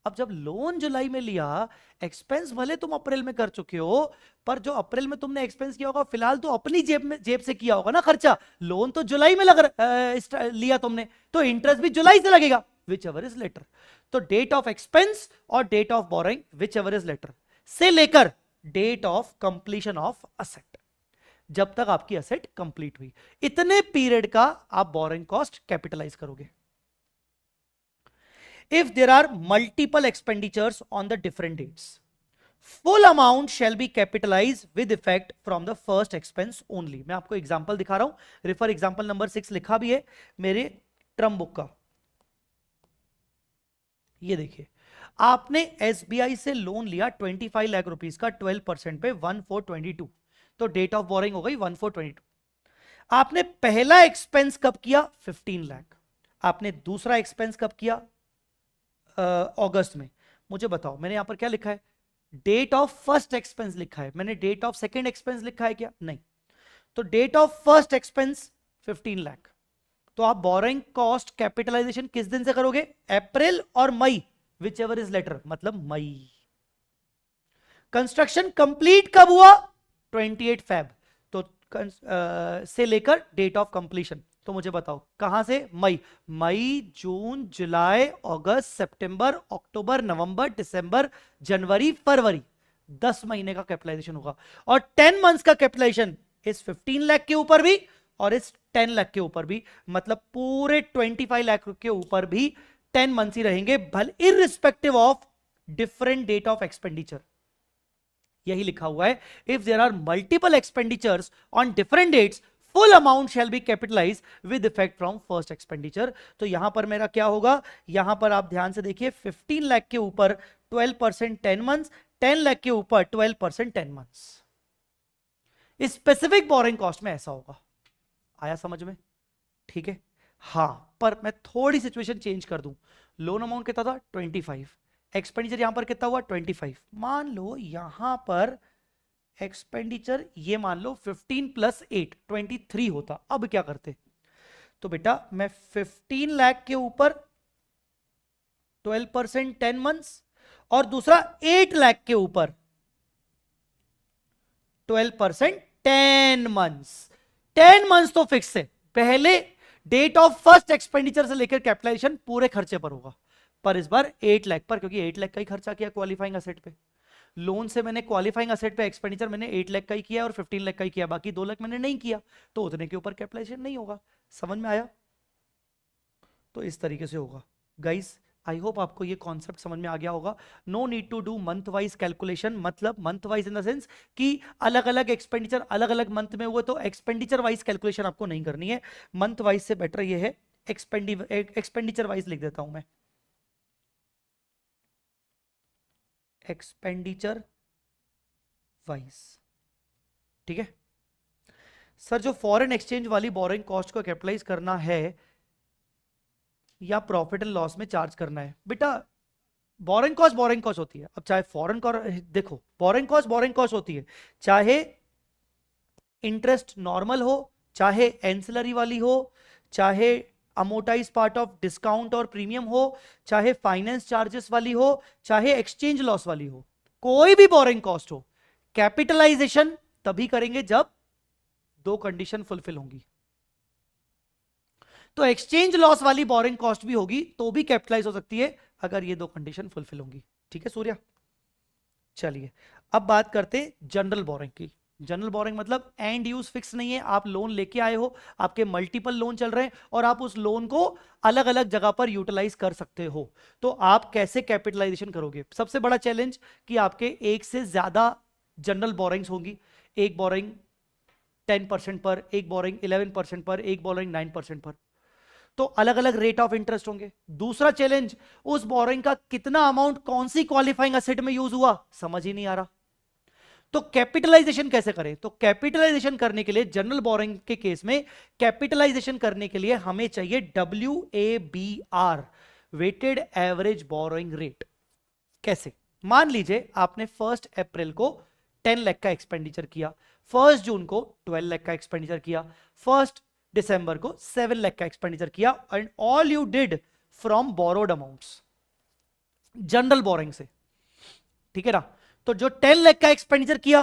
Speaker 1: अब जब लोन जुलाई में लिया, एक्सपेंस भले तुम अप्रैल में कर चुके हो पर जो अप्रैल में तुमने एक्सपेंस किया होगा फिलहाल तो अपनी जेब से किया होगा ना खर्चा। लोन तो जुलाई में लिया तुमने, तो इंटरेस्ट भी जुलाई से लगेगा, विच एवर इज लेटर। तो डेट ऑफ एक्सपेंस और date of borrowing whichever is later से लेकर date of completion of asset. जब तक आपकी एसेट कंप्लीट हुई। इतने पीरियड का आप बोरिंग कॉस्ट कैपिटलाइज करोगे। If there are multiple expenditures on the different dates, full amount shall be capitalise with effect from the first expense only. मैं आपको एग्जांपल दिखा रहा हूं, रेफर एग्जांपल नंबर 6 लिखा भी है मेरे ट्रम बुक का। ये देखिए, आपने एसबीआई से लोन लिया 25 लाख रुपीस का 12% पे 1422, तो डेट ऑफ बोरिंग हो गई 1422। आपने पहला एक्सपेंस कब किया? 15 लाख। आपने दूसरा एक्सपेंस कब किया? अगस्त में। मुझे बताओ, मैंने यहां पर क्या लिखा है? डेट ऑफ फर्स्ट एक्सपेंस लिखा है। मैंने डेट ऑफ सेकेंड एक्सपेंस लिखा है क्या? नहीं। तो date of first expense 15 lakh. तो आप बोरिंग कॉस्ट कैपिटलाइजेशन किस दिन से करोगे? अप्रैल और मई, विच एवर इज लेटर, मतलब मई। कंस्ट्रक्शन कंप्लीट कब हुआ? 28 फेब। तो से लेकर डेट ऑफ कंप्लीशन, तो मुझे बताओ कहां से? मई। मई, जून, जुलाई, अगस्त, सितंबर, अक्टूबर, नवंबर, दिसंबर, जनवरी, फरवरी, 10 महीने का कैपिटलाइजेशन होगा। और 10 मंथ्स का कैपिटलाइजेशन इस 15 लाख के ऊपर भी और इस 10 लाख के ऊपर भी, मतलब पूरे 25 लाख के ऊपर भी 10 मंथ्स ही रहेंगे, भले irrespective of different date of expenditure. यही लिखा हुआ है, if there are multiple expenditures on different dates, full amount shall be capitalise with effect from first expenditure. तो यहां पर मेरा क्या होगा? यहां पर आप ध्यान से देखिए, 15 लाख के ऊपर 12% 10 मंथ्स, 10 लाख के ऊपर 12% 10 मंथ्स। स्पेसिफिक बोरिंग कॉस्ट में ऐसा होगा। आया समझ में? ठीक है। हां, पर मैं थोड़ी सिचुएशन चेंज कर दूं। लोन अमाउंट कितना था? 25। एक्सपेंडिचर यहां पर कितना हुआ? 25। मान लो यहां पर एक्सपेंडिचर ये मान लो 15 प्लस 8 23 होता। अब क्या करते? तो बेटा मैं 15 लाख के ऊपर 12% 10 मंथ्स और दूसरा 8 लाख के ऊपर 12% 10 मंथ्स। 10 मंथ्स तो फिक्स है। पहले डेट ऑफ फर्स्ट एक्सपेंडिचर से लेकर कैपिटलाइजेशन पूरे खर्चे पर होगा, पर इस बार 8 लाख पर, क्योंकि 8 लाख का ही खर्चा किया क्वालिफाइंग असेट पे। लोन से मैंने क्वालिफाइंग असेट पे एक्सपेंडिचर मैंने 8 लाख का ही किया और 15 लाख का ही किया, बाकी 2 लाख मैंने नहीं किया, तो उतने के ऊपर कैपिटलाइजेशन नहीं होगा। समझ में आया? तो इस तरीके से होगा गाइस। आई होप आपको ये कॉन्सेप्ट समझ में आ गया होगा। No need to do month wise calculation, मतलब month wise in the sense कि अलग अलग एक्सपेंडिचर अलग अलग मंथ में हुए तो एक्सपेंडिचर वाइज कैलकुलेशन आपको नहीं करनी है। मंथ वाइज से बेटर ये है, एक्सपेंडिचर वाइज लिख देता हूं मैं, एक्सपेंडिचर वाइज। ठीक है सर, जो फॉरेन एक्सचेंज वाली बोरिंग कॉस्ट को कैपिटलाइज करना है या प्रॉफिट एंड लॉस में चार्ज करना है, बेटा बोरिंग कॉस्ट होती है। अब चाहे फॉरेन देखो, बोरिंग कॉस्ट होती है, चाहे इंटरेस्ट नॉर्मल हो, चाहे एंसिलरी वाली हो, चाहे अमोटाइज पार्ट ऑफ डिस्काउंट और प्रीमियम हो, चाहे फाइनेंस चार्जेस वाली हो, चाहे एक्सचेंज लॉस वाली हो, कोई भी बोरिंग कॉस्ट हो, कैपिटलाइजेशन तभी करेंगे जब 2 कंडीशन फुलफिल होंगी। तो एक्सचेंज लॉस वाली बोरिंग कॉस्ट भी होगी तो भी कैपिटलाइज हो सकती है अगर ये 2 कंडीशन फुलफिल होंगी। ठीक है सूर्या, चलिए अब बात करते जनरल बोरिंग की। जनरल बोरिंग मतलब एंड यूज फिक्स नहीं है, आप लोन लेके आए हो, आपके मल्टीपल लोन चल रहे हैं और आप उस लोन को अलग अलग जगह पर यूटिलाइज कर सकते हो। तो आप कैसे कैपिटलाइजेशन करोगे? सबसे बड़ा चैलेंज कि आपके एक से ज्यादा जनरल बोरिंग्स होंगी। एक बोरिंग 10% पर, एक बोरिंग 11% पर, एक बोरिंग 9% पर, तो अलग अलग रेट ऑफ इंटरेस्ट होंगे। दूसरा चैलेंज, उस बोरिंग का कितना अमाउंट कौन सी क्वालिफाइंग असेट में यूज हुआ, समझ ही नहीं आ रहा। तो कैपिटलाइजेशन कैसे करें? तो कैपिटलाइजेशन करने के लिए जनरल बोरिंग के केस में कैपिटलाइजेशन करने के लिए हमें चाहिए WABR, weighted average borrowing rate. कैसे? मान लीजिए आपने 1 अप्रैल को 10 लाख का एक्सपेंडिचर किया, 1 जून को 12 लाख का एक्सपेंडिचर किया, 1 दिसंबर को 7 लाख का एक्सपेंडिचर किया, and all you did from borrowed amounts, general boring से। ठीक है ना? तो जो 10 लाख का एक्सपेंडिचर किया,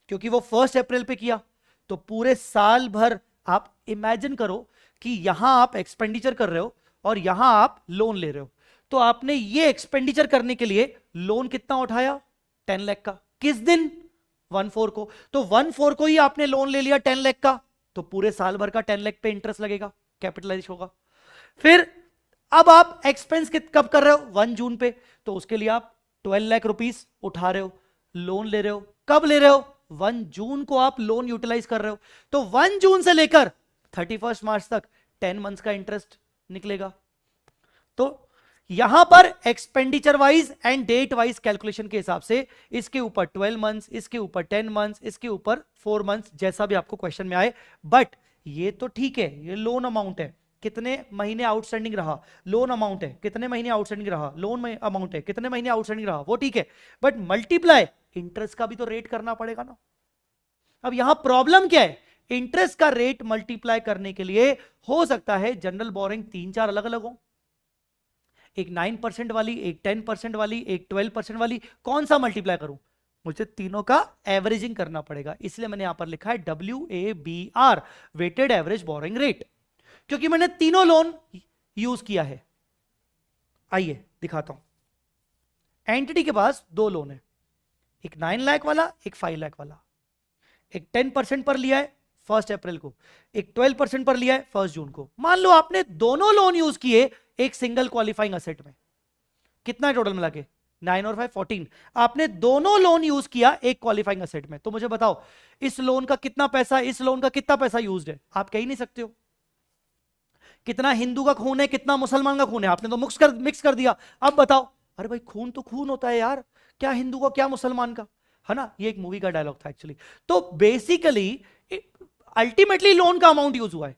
Speaker 1: क्योंकि वो 1 अप्रैल पे किया, तो पूरे साल भर आप इमेजिन करो कि यहां आप एक्सपेंडिचर कर रहे हो और यहां आप लोन ले रहे हो, तो आपने ये एक्सपेंडिचर करने के लिए लोन कितना उठाया? 10 लाख का। किस दिन? 1/4 को, तो 1/4 को ही आपने लोन ले लिया 10 लाख का, तो पूरे साल भर का 10 लाख पे इंटरेस्ट लगेगा, कैपिटलाइज होगा। फिर अब आप एक्सपेंस कब कर रहे हो, 1 जून पे, तो उसके लिए आप 12 लाख रुपीस उठा रहे हो, लोन ले रहे हो। कब ले रहे हो, 1 जून को आप लोन यूटिलाइज कर रहे हो, तो 1 जून से लेकर 31 मार्च तक 10 मंथ्स का इंटरेस्ट निकलेगा। तो यहां पर expenditure wise and date wise calculation के हिसाब से इसके ऊपर 12 मंथ्स, इसके ऊपर 10 मंथ्स, इसके ऊपर 4 मंथ्स, जैसा भी आपको क्वेश्चन में आए। बट ये तो ठीक है, ये लोन अमाउंट है, कितने महीने आउटस्टैंडिंग रहा, लोन अमाउंट है, कितने महीने आउटस्टैंडिंग रहा, लोन अमाउंट है, कितने महीने आउटस्टैंडिंग रहा, वो ठीक है। बट मल्टीप्लाई इंटरेस्ट का भी तो रेट करना पड़ेगा ना। अब यहां प्रॉब्लम क्या है, इंटरेस्ट का रेट मल्टीप्लाई करने के लिए हो सकता है जनरल बोरिंग 3-4 अलग अलग हो, एक 9% वाली, एक 10% वाली, एक 12% वाली, कौन सा मल्टीप्लाई करूं, मुझे तीनों का एवरेजिंग करना पड़ेगा। इसलिए मैंने यहां पर लिखा है WABR, weighted average borrowing rate, क्योंकि मैंने तीनों लोन यूज किया है। आइए दिखाता हूं। एंटिटी के पास 2 लोन है, एक 9 लाख वाला, एक 5 लाख वाला। एक 10% पर लिया है 1 अप्रैल को, एक 12% पर लिया है 1 जून को। मान लो आपने दोनों लोन यूज किए एक सिंगल क्वालिफाइंग असेट में, कितना है टोटल मिला के, 9 और 5 14। आपने दोनों लोन यूज किया एक क्वालिफाइंग असेट में, तो मुझे बताओ इस लोन का कितना पैसा, इस लोन का कितना पैसा यूज्ड है, आप कह ही नहीं सकते हो। कितना हिंदू का खून है, कितना मुसलमान का खून है, आपने तो मिक्स कर दिया। अब बताओ, अरे भाई खून तो खून होता है यार, क्या हिंदू का क्या मुसलमान का, है ना। ये एक मूवी का डायलॉग था एक्चुअली। तो बेसिकली अल्टीमेटली लोन का अमाउंट यूज हुआ है,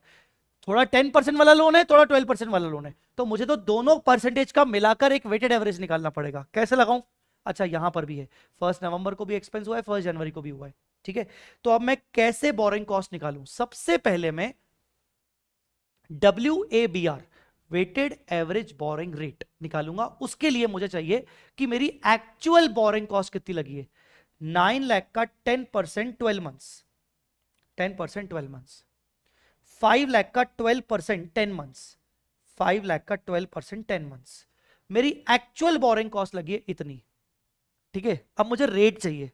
Speaker 1: थोड़ा 10% वाला लोन है, थोड़ा 12% वाला लोन है, तो मुझे तो दोनों परसेंटेज का मिलाकर एक वेटेड एवरेज निकालना पड़ेगा। कैसे लगाऊं, अच्छा यहां पर भी है, 1 नवंबर को भी एक्सपेंस हुआ है, 1 जनवरी को भी हुआ है, ठीक है। तो अब मैं कैसे बोरिंग कॉस्ट निकालूं, सबसे पहले मैं WABR, weighted average borrowing rate निकालूंगा। उसके लिए मुझे चाहिए कि मेरी एक्चुअल बोरिंग कॉस्ट कितनी लगी है, 9 लाख का 10% 12 मंथ्स, 10% 12 मंथ्स, 5 लाख का 12% 10 मंथ्स, 5 लाख का 12% 10 मंथ्स। मेरी एक्चुअल बोरिंग कॉस्ट लगी है इतनी, ठीक है। अब मुझे रेट चाहिए,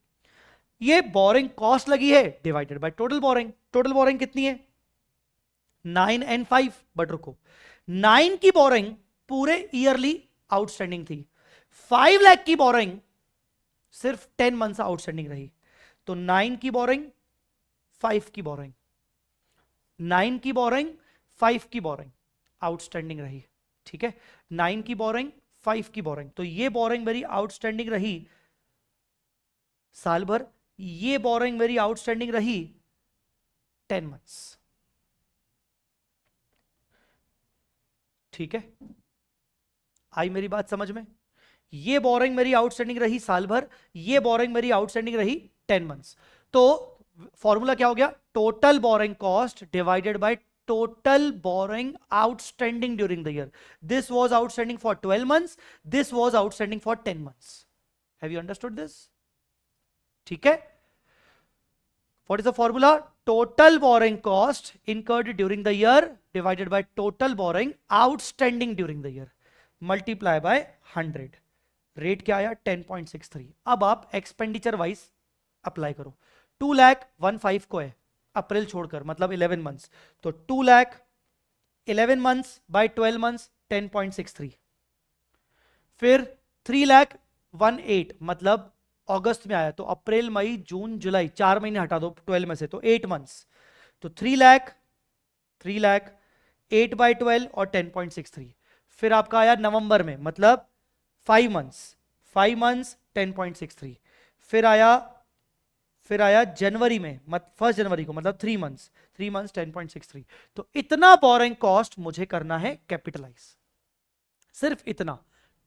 Speaker 1: ये बोरिंग कॉस्ट लगी है divided by total boring. Total boring कितनी है, 9 and 5, बट रुको, 9 की बोरिंग पूरे ईयरली आउटस्टैंडिंग थी, 5 लाख की बोरिंग सिर्फ 10 मंथ्स आउटस्टैंडिंग रही, तो 9 की बोरिंग 5 की बोरिंग, 9 की बोरिंग 5 की बोरिंग आउटस्टैंडिंग रही, ठीक है। 9 की बोरिंग 5 की बोरिंग, तो ये बोरिंग मेरी आउटस्टैंडिंग रही साल भर, ये बोरिंग मेरी आउटस्टैंडिंग रही 10 मंथ्स, ठीक है। आई मेरी बात समझ में, ये बोरिंग मेरी आउटस्टैंडिंग रही साल भर, ये बोरिंग मेरी आउटस्टैंडिंग रही 10 मंथ्स। तो फॉर्मूला क्या हो गया, total borrowing cost divided by total borrowing outstanding during the year. This was outstanding for 12 months, this was outstanding for 10 months. Have you understood this? ठीक है। What is the formula? Total borrowing cost incurred during the year divided by total borrowing outstanding during the year multiply by 100. Rate क्या आया, 10.63। अब आप expenditure wise apply करो। 2,15,000 को है अप्रैल छोड़कर, मतलब 11 मंथ्स, तो 2 लाख 11 मंथ्स बाय 12 मंथ्स 10.63। फिर 3,18,000 मतलब अगस्त में आया, तो अप्रैल मई जून जुलाई 4 महीने हटा दो 12 में से, तो 8 मंथ्स, तो 3 लाख 8 बाय 12 और 10.63। फिर आपका आया नवंबर में, मतलब 5 मंथ्स 10.63। फिर आया जनवरी में, 1 जनवरी को, मतलब 3 मंथ्स 10.63। तो इतना बोरिंग कॉस्ट मुझे करना है कैपिटलाइज, सिर्फ इतना।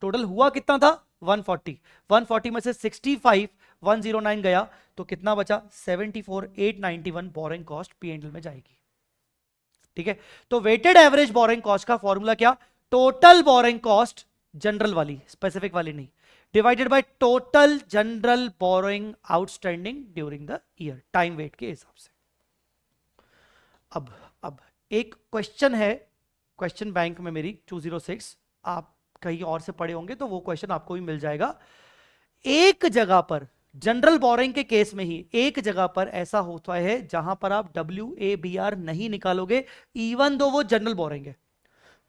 Speaker 1: टोटल हुआ कितना था, 140 में से 65,109 गया, तो कितना बचा, 74,891 बोरिंग कॉस्ट P&L में जाएगी, ठीक है। तो वेटेड एवरेज बोरिंग कॉस्ट का फॉर्मूला क्या, टोटल बोरिंग कॉस्ट जनरल वाली, स्पेसिफिक वाली नहीं, divided by total general borrowing outstanding during the year, time weight के हिसाब से। अब एक क्वेश्चन है, क्वेश्चन बैंक में मेरी 206, आप कहीं और से पढ़े होंगे तो वो क्वेश्चन आपको भी मिल जाएगा। एक जगह पर जनरल बोरिंग के केस में ही एक जगह पर ऐसा होता है जहां पर आप WABR नहीं निकालोगे, इवन दो वो जनरल बोरिंग है.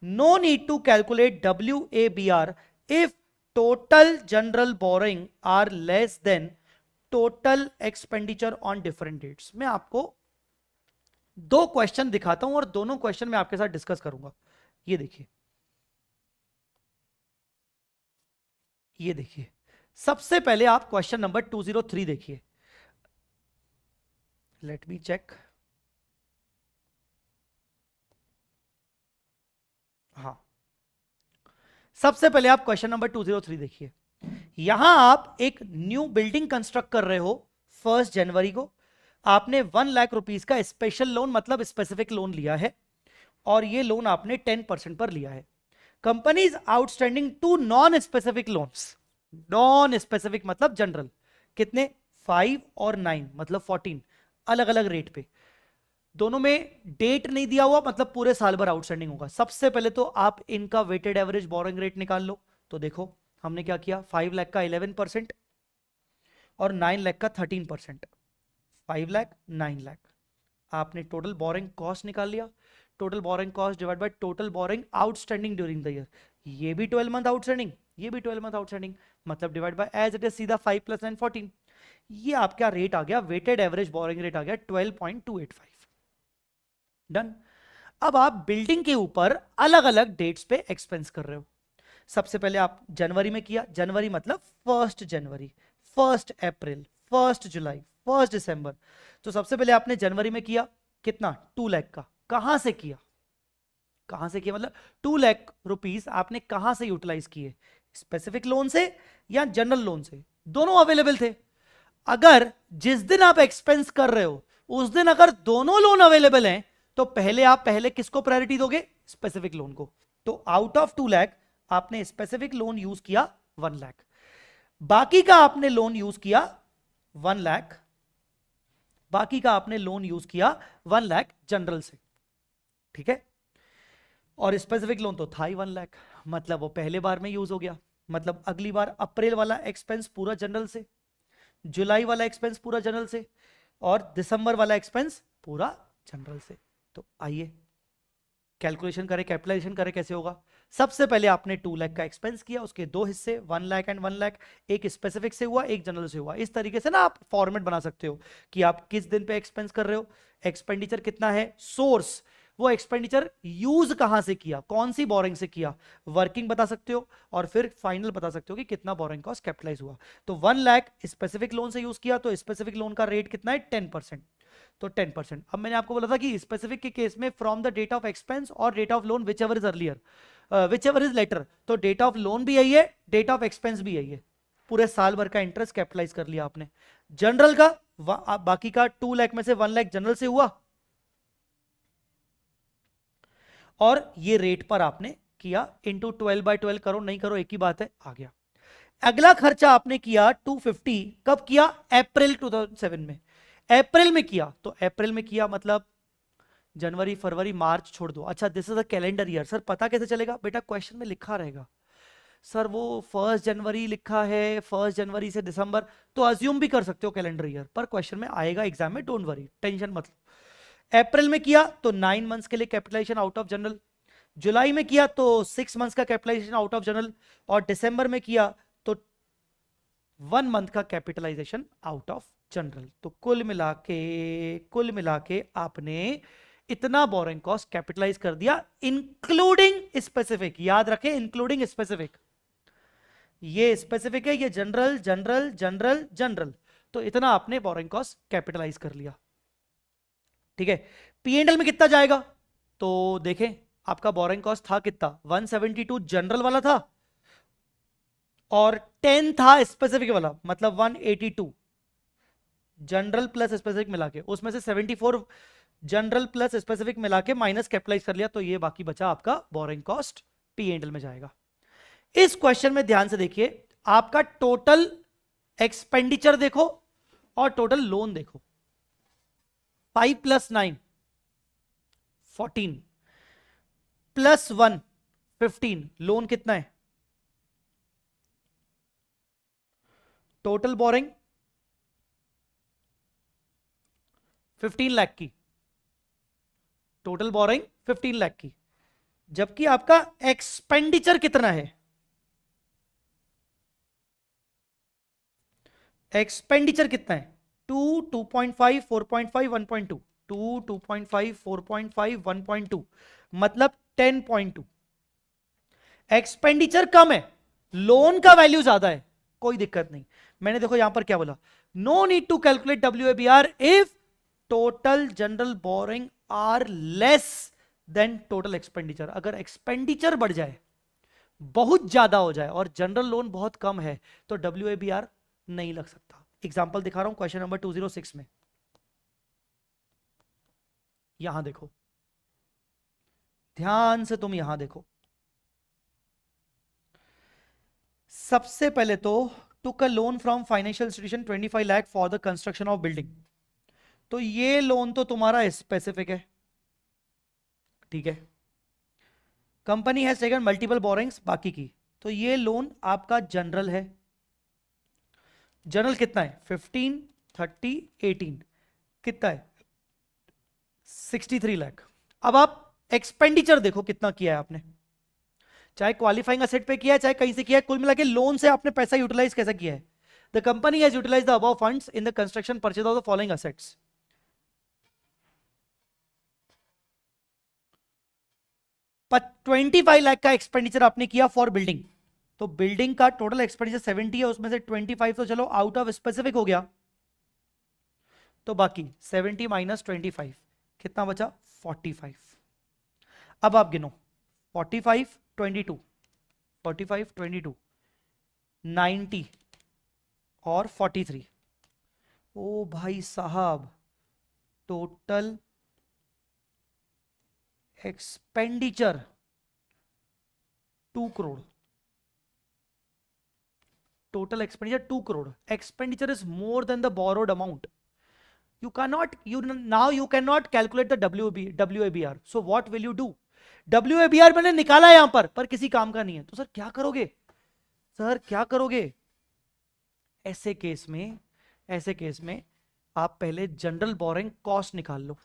Speaker 1: No need to calculate WABR if total general borrowing are less than total expenditure on different dates. मैं आपको दो क्वेश्चन दिखाता हूं और दोनों क्वेश्चन मैं आपके साथ डिस्कस करूंगा. ये देखिए, ये देखिए, सबसे पहले आप क्वेश्चन नंबर 203 देखिए. Let me check. हाँ, सबसे पहले आप क्वेश्चन नंबर 203 देखिए. यहां आप एक न्यू बिल्डिंग कंस्ट्रक्ट कर रहे हो 1 जनवरी को. आपने 1 लाख रुपीस का स्पेशल लोन मतलब स्पेसिफिक लोन लिया है और ये लोन आपने 10% पर लिया है. Company is outstanding to non specific loans. Non specific मतलब जनरल. कितने? 5 और 9 मतलब 14. अलग अलग रेट पे. दोनों में डेट नहीं दिया हुआ मतलब पूरे साल भर आउटस्टैंडिंग होगा. सबसे पहले तो आप इनका वेटेड एवरेज बोरोइंग रेट निकाल लो. तो देखो हमने क्या किया, 5 लाख का 11% और 9 लाख का 13%. 5 लाख 9 लाख. आपने टोटल बोरिंग कॉस्ट निकाल लिया. Total borrowing cost divide by total borrowing outstanding during the year. ये भी 12 मंथ आउटस्टैंडिंग, ये भी 12 मंथ आउटस्टैंडिंग, मतलब divide by as it is सीधा 5 + 9 14. ये आपका रेट आ गया, वेटेड एवरेज बोरिंग रेट आ गया 12.285. डन. अब आप बिल्डिंग के ऊपर अलग अलग डेट्स पे एक्सपेंस कर रहे हो. सबसे पहले आप जनवरी में किया. जनवरी मतलब 1 जनवरी, 1 अप्रैल, 1 जुलाई, 1 दिसंबर. तो सबसे पहले आपने जनवरी में किया कितना? 2 लाख का. कहां से किया? कहां से किया मतलब 2 लाख रुपीस आपने कहां से यूटिलाइज किए? स्पेसिफिक लोन से या जनरल लोन से? दोनों अवेलेबल थे. अगर जिस दिन आप एक्सपेंस कर रहे हो उस दिन अगर दोनों लोन अवेलेबल हैं तो आप पहले किसको प्रायोरिटी दोगे? स्पेसिफिक लोन को. तो आउट ऑफ 2 लाख आपने स्पेसिफिक लोन यूज किया 1 लाख. बाकी का आपने लोन यूज किया 1 लाख. बाकी का आपने लोन यूज किया 1 लाख जनरल से. ठीक है. और स्पेसिफिक लोन तो था ही 1 लाख, मतलब वो पहले बार में यूज हो गया. मतलब अगली बार अप्रैल वाला एक्सपेंस पूरा जनरल से, जुलाई वाला एक्सपेंस पूरा जनरल से और दिसंबर वाला एक्सपेंस पूरा जनरल से. तो आइए कैलकुलेशन करें, कैपिटलाइजेशन करें. कैसे होगा? सबसे पहले आपने 2 लाख का एक्सपेंस किया, उसके दो हिस्से 1 लाख एंड 1 लाख. एक स्पेसिफिक से हुआ, एक जनरल से हुआ. इस तरीके से ना आप फॉर्मेट बना सकते हो कि आप किस दिन पे एक्सपेंस कर रहे हो, एक्सपेंडिचर कितना है, सोर्स, वो एक्सपेंडिचर यूज कहां से किया, कौन सी बोरिंग से किया, वर्किंग बता सकते हो और फिर फाइनल बता सकते हो कि कितना बोरिंग कॉस्ट कैपिटलाइज हुआ. तो 1 लाख स्पेसिफिक लोन से यूज किया तो स्पेसिफिक लोन का रेट कितना है? 10%. तो 10%. अब मैंने आपको बोला था कि स्पेसिफिक के केस में from the date of expense और date of loan whichever is earlier, whichever is later. तो डेट ऑफ लोन भी यही है, डेट ऑफ एक्सपेंस भी यही है. पूरे साल भर का इंटरेस्ट कैपिटलाइज कर लिया आपने. जनरल का बाकी का 2 लाख में से 1 लाख जनरल से हुआ और ये रेट पर आपने किया. इंटू 12/12 करो नहीं करो एक ही बात है, आ गया. अगला खर्चा आपने किया 250. कब किया? अप्रैल 2007 में. अप्रैल में किया तो अप्रैल में किया मतलब जनवरी फरवरी मार्च छोड़ दो. अच्छा, this is a calendar year. Sir पता कैसे चलेगा? बेटा क्वेश्चन में लिखा रहेगा. सर वो 1 जनवरी लिखा है, 1 जनवरी से दिसंबर, तो अज्यूम भी कर सकते हो कैलेंडर ईयर, पर क्वेश्चन में आएगा एग्जाम में, डोंट वरी, टेंशन मत लो. अप्रैल में किया तो 9 मंथ्स के लिए कैपिटलाइजेशन आउट ऑफ जनरल. जुलाई में किया तो 6 मंथ्स का कैपिटलाइजेशन आउट ऑफ जनरल और दिसंबर में किया तो 1 मंथ का कैपिटलाइजेशन आउट ऑफ जनरल. तो कुल मिला के आपने इतना बोरिंग कॉस्ट कैपिटलाइज कर दिया इंक्लूडिंग स्पेसिफिक. याद रखें, इंक्लूडिंग स्पेसिफिक. ये स्पेसिफिक है, ये जनरल जनरल जनरल जनरल. तो इतना आपने बोरिंग कॉस्ट कैपिटलाइज कर लिया. ठीक है. P&L में कितना जाएगा? तो देखें आपका बोरिंग कॉस्ट था कितना? 172 जनरल वाला था और 10 था स्पेसिफिक वाला, मतलब 182 जनरल प्लस स्पेसिफिक मिला के. उसमें से 74 जनरल प्लस स्पेसिफिक मिला के माइनस कैपिटलाइज कर लिया. तो ये बाकी बचा आपका बोरिंग कॉस्ट, P&L में जाएगा. इस क्वेश्चन में ध्यान से देखिए, आपका टोटल एक्सपेंडिचर देखो और टोटल लोन देखो. 5 + 9 14 + 1 15. लोन कितना है? टोटल बोरिंग 15 लाख की, टोटल बोरोइंग 15 लाख की, जबकि आपका एक्सपेंडिचर कितना है, एक्सपेंडिचर कितना है, 2, 2.5, 4.5, 1.2, 2, 2.5, 4.5, 1.2, मतलब 10.2। एक्सपेंडिचर कम है, लोन का वैल्यू ज्यादा है, कोई दिक्कत नहीं। मैंने देखो यहां पर क्या बोला, no need to calculate WABR if total general borrowing are less than total expenditure. अगर एक्सपेंडिचर बढ़ जाए, बहुत ज्यादा हो जाए और जनरल लोन बहुत कम है, तो WABR नहीं लग सकता। एग्जाम्पल दिखा रहा हूं क्वेश्चन नंबर 206 में, यहां देखो, ध्यान से तुम यहां देखो। सबसे पहले तो took a loan from financial institution 25 lakh for the construction of building. तो ये लोन तो तुम्हारा स्पेसिफिक है, ठीक है। Company has taken multiple borrowings, बाकी की, तो ये लोन आपका जनरल है। जनरल कितना है, 15, 30, 18, कितना है, 63 लाख। अब आप एक्सपेंडिचर देखो कितना किया है आपने, चाहे क्वालिफाइंग असेट पे किया है, चाहे कहीं से किया है, कुल मिला के लोन से आपने पैसा यूटिलाइज कैसा किया है। The company has utilise the above funds in the construction purchase of the following assets. 25 lakh का एक्सपेंडिचर आपने किया फॉर बिल्डिंग, तो बिल्डिंग का टोटल एक्सपेंडिचर 70 है, उसमें से 25 तो चलो आउट ऑफ स्पेसिफिक हो गया, तो बाकी 70 माइनस 25 कितना बचा, 45। अब आप गिनो, 45, 22, 45, 22, 90 और 43। ओ भाई साहब, total expenditure 2 crore, total expenditure 2 crore. Expenditure is more than the borrowed amount. You cannot calculate the WABR. So what will you do? WABR मैंने निकाला है यहां पर किसी काम का नहीं है, तो सर क्या करोगे, सर क्या करोगे। ऐसे केस में आप पहले जनरल बोरिंग कॉस्ट निकाल लो।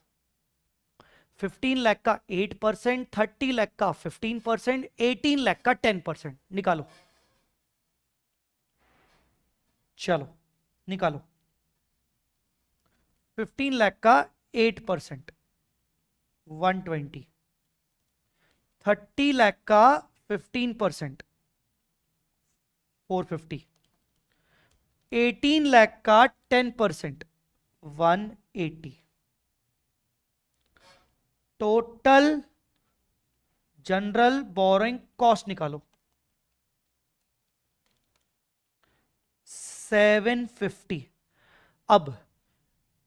Speaker 1: 15 लाख का 8%, 30 लाख का 15%, 18 लाख का 10%, निकालो, चलो निकालो। 15 लाख का 8%, 120, 30 लाख का 15%, 450, 18 लाख का 10%, 180। टोटल जनरल बोरिंग कॉस्ट निकालो, 750। अब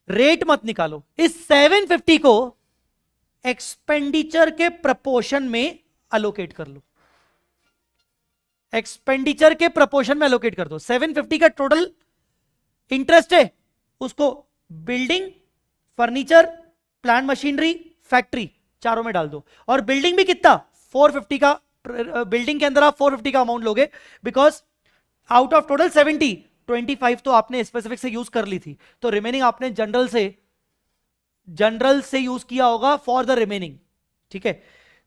Speaker 1: रेट मत निकालो, इस 750 को एक्सपेंडिचर के प्रपोर्शन में अलोकेट कर लो, एक्सपेंडिचर के प्रपोर्शन में अलोकेट कर दो। 750 का टोटल इंटरेस्ट है, उसको building, furniture, plant machinery, factory, चारों में डाल दो। और बिल्डिंग भी कितना, 450 का, बिल्डिंग के अंदर आप 450 का अमाउंट लोगे, बिकॉज आउट ऑफ टोटल 70, 25 तो आपने स्पेसिफिक से यूज कर ली थी, तो रिमेनिंग आपने जनरल से यूज किया होगा फॉर द रिमेनिंग, ठीक है।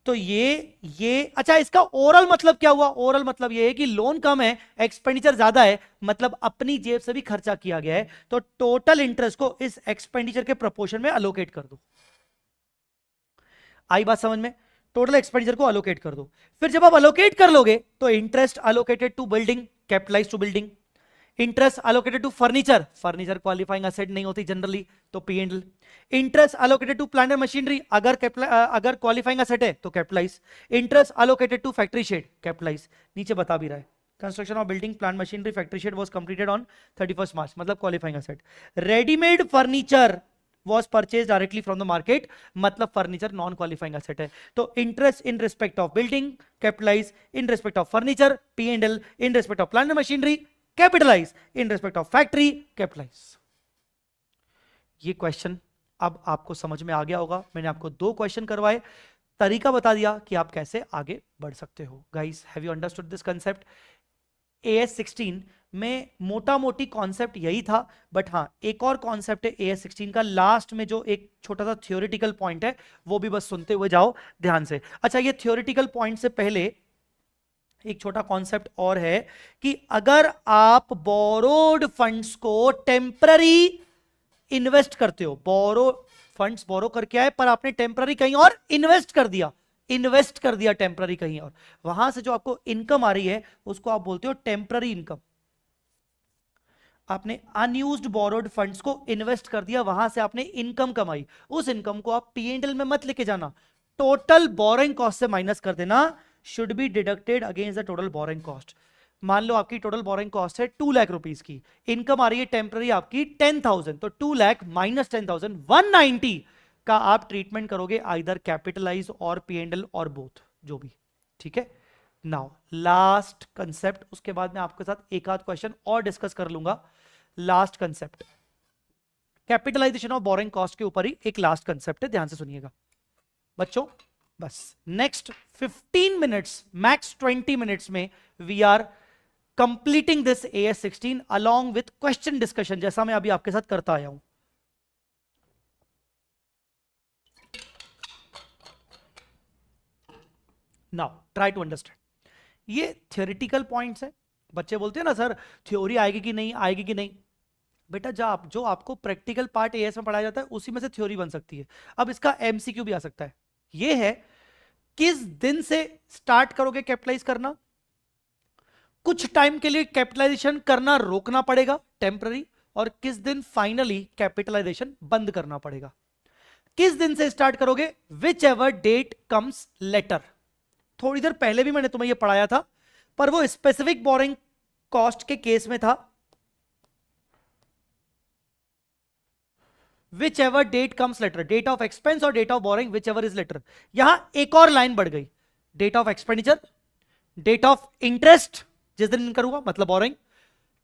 Speaker 1: तो ये अच्छा, इसका ओवरऑल मतलब क्या हुआ, ओवरऑल मतलब ये है कि लोन कम है, एक्सपेंडिचर ज्यादा है, मतलब अपनी जेब से भी खर्चा किया गया है, तो टोटल इंटरेस्ट को इस एक्सपेंडिचर के प्रोपोर्शन में अलोकेट कर दो। आई बात समझ में, टोटल एक्सपेंडिचर को अलोकेट कर दो। फिर जब आप अलोकेट कर लोगे तो interest allocated to building, capitalise to building, interest allocated to furniture, furniture qualifying asset नहीं होती जनरली, तो P&L। Interest allocated to plant and machinery, अगर क्वालिफाइंग असेट है तो capitalise. Interest allocated to factory shed, capitalise. नीचे बता भी रहा है, construction of building, plant machinery, factory shed was completed on 31 March, मतलब qualifying asset. Readymade furniture was purchased directly from the market, मतलब फर्नीचर नॉन क्वालिफाइंग असेट है, तो interest in respect of building capitalise, in respect of furniture P&L, in respect of plant machinery capitalise, in respect of factory capitalise. ये question अब आपको समझ में आ गया होगा, मैंने आपको 2 क्वेश्चन करवाए, तरीका बता दिया कि आप कैसे आगे बढ़ सकते हो। Guys, have you understood this concept? AS 16 में मोटा मोटी कॉन्सेप्ट यही था, बट हाँ एक और कॉन्सेप्ट है AS16 का लास्ट में, जो एक छोटा सा थ्योरेटिकल पॉइंट है, वो भी बस सुनते हुए जाओ ध्यान से। अच्छा, ये थ्योरेटिकल पॉइंट से पहले एक छोटा कॉन्सेप्ट और है कि अगर आप बोरोड फंड्स को टेम्पररी इन्वेस्ट करते हो, फंड्स बोरो करके आए पर आपने टेम्पररी कहीं और इन्वेस्ट कर दिया टेम्पररी कहीं और, वहां से जो आपको इनकम आ रही है उसको आप बोलते हो टेम्पररी इनकम। आपने अनयूज्ड बोरोड फंड्स को इन्वेस्ट कर दिया, वहां से आपने इनकम कमाई, उस इनकम को आप P&L में मत लेके जाना, टोटल बोरिंग कॉस्ट से माइनस कर देना, should be deducted against the total borrowing cost. मान लो आपकी टोटल बोरिंग कॉस्ट है 2 लाख रुपीस की, इनकम आ रही है टेम्पररी आपकी 10,000, तो 2 लाख माइनस 10,000 190 का आप ट्रीटमेंट करोगे, आइदर कैपिटलाइज और P&L और बोथ, जो भी। ठीक है, नाउ लास्ट कंसेप्ट, उसके बाद मैं आपके साथ एक आध क्वेश्चन और डिस्कस कर लूंगा। Last concept capitalisation of borrowing cost के ऊपर ही एक लास्ट कंसेप्ट है, ध्यान से सुनिएगा बच्चों। बस नेक्स्ट 15 मिनट्स मैक्स 20 मिनट्स में we are completing this AS16 along with question discussion, जैसा मैं अभी आपके साथ करता आया हूं। नाउ ट्राई टू अंडरस्टैंड, ये थियोरिटिकल पॉइंट्स है। बच्चे बोलते हैं ना सर थ्योरी आएगी कि नहीं, आएगी कि नहीं। बेटा जो आपको प्रैक्टिकल पार्ट एएस में पढ़ाया जाता है उसी में से थ्योरी बन सकती है। अब इसका एमसीक्यू भी आ सकता है। ये है किस दिन से स्टार्ट करोगे कैपिटलाइज करना, कुछ टाइम के लिए कैपिटलाइजेशन करना रोकना पड़ेगा टेम्पररी, और किस दिन फाइनली कैपिटलाइजेशन बंद करना पड़ेगा। किस दिन से स्टार्ट करोगे, whichever date comes letter. थोड़ी देर पहले भी मैंने तुम्हें यह पढ़ाया था, पर वो स्पेसिफिक बोरिंग कॉस्ट के केस में था। Whichever date comes later, date of expense और date of borrowing, whichever is later. यहां एक और लाइन बढ़ गई, date of expenditure, date of interest जिस दिन करूंगा मतलब borrowing,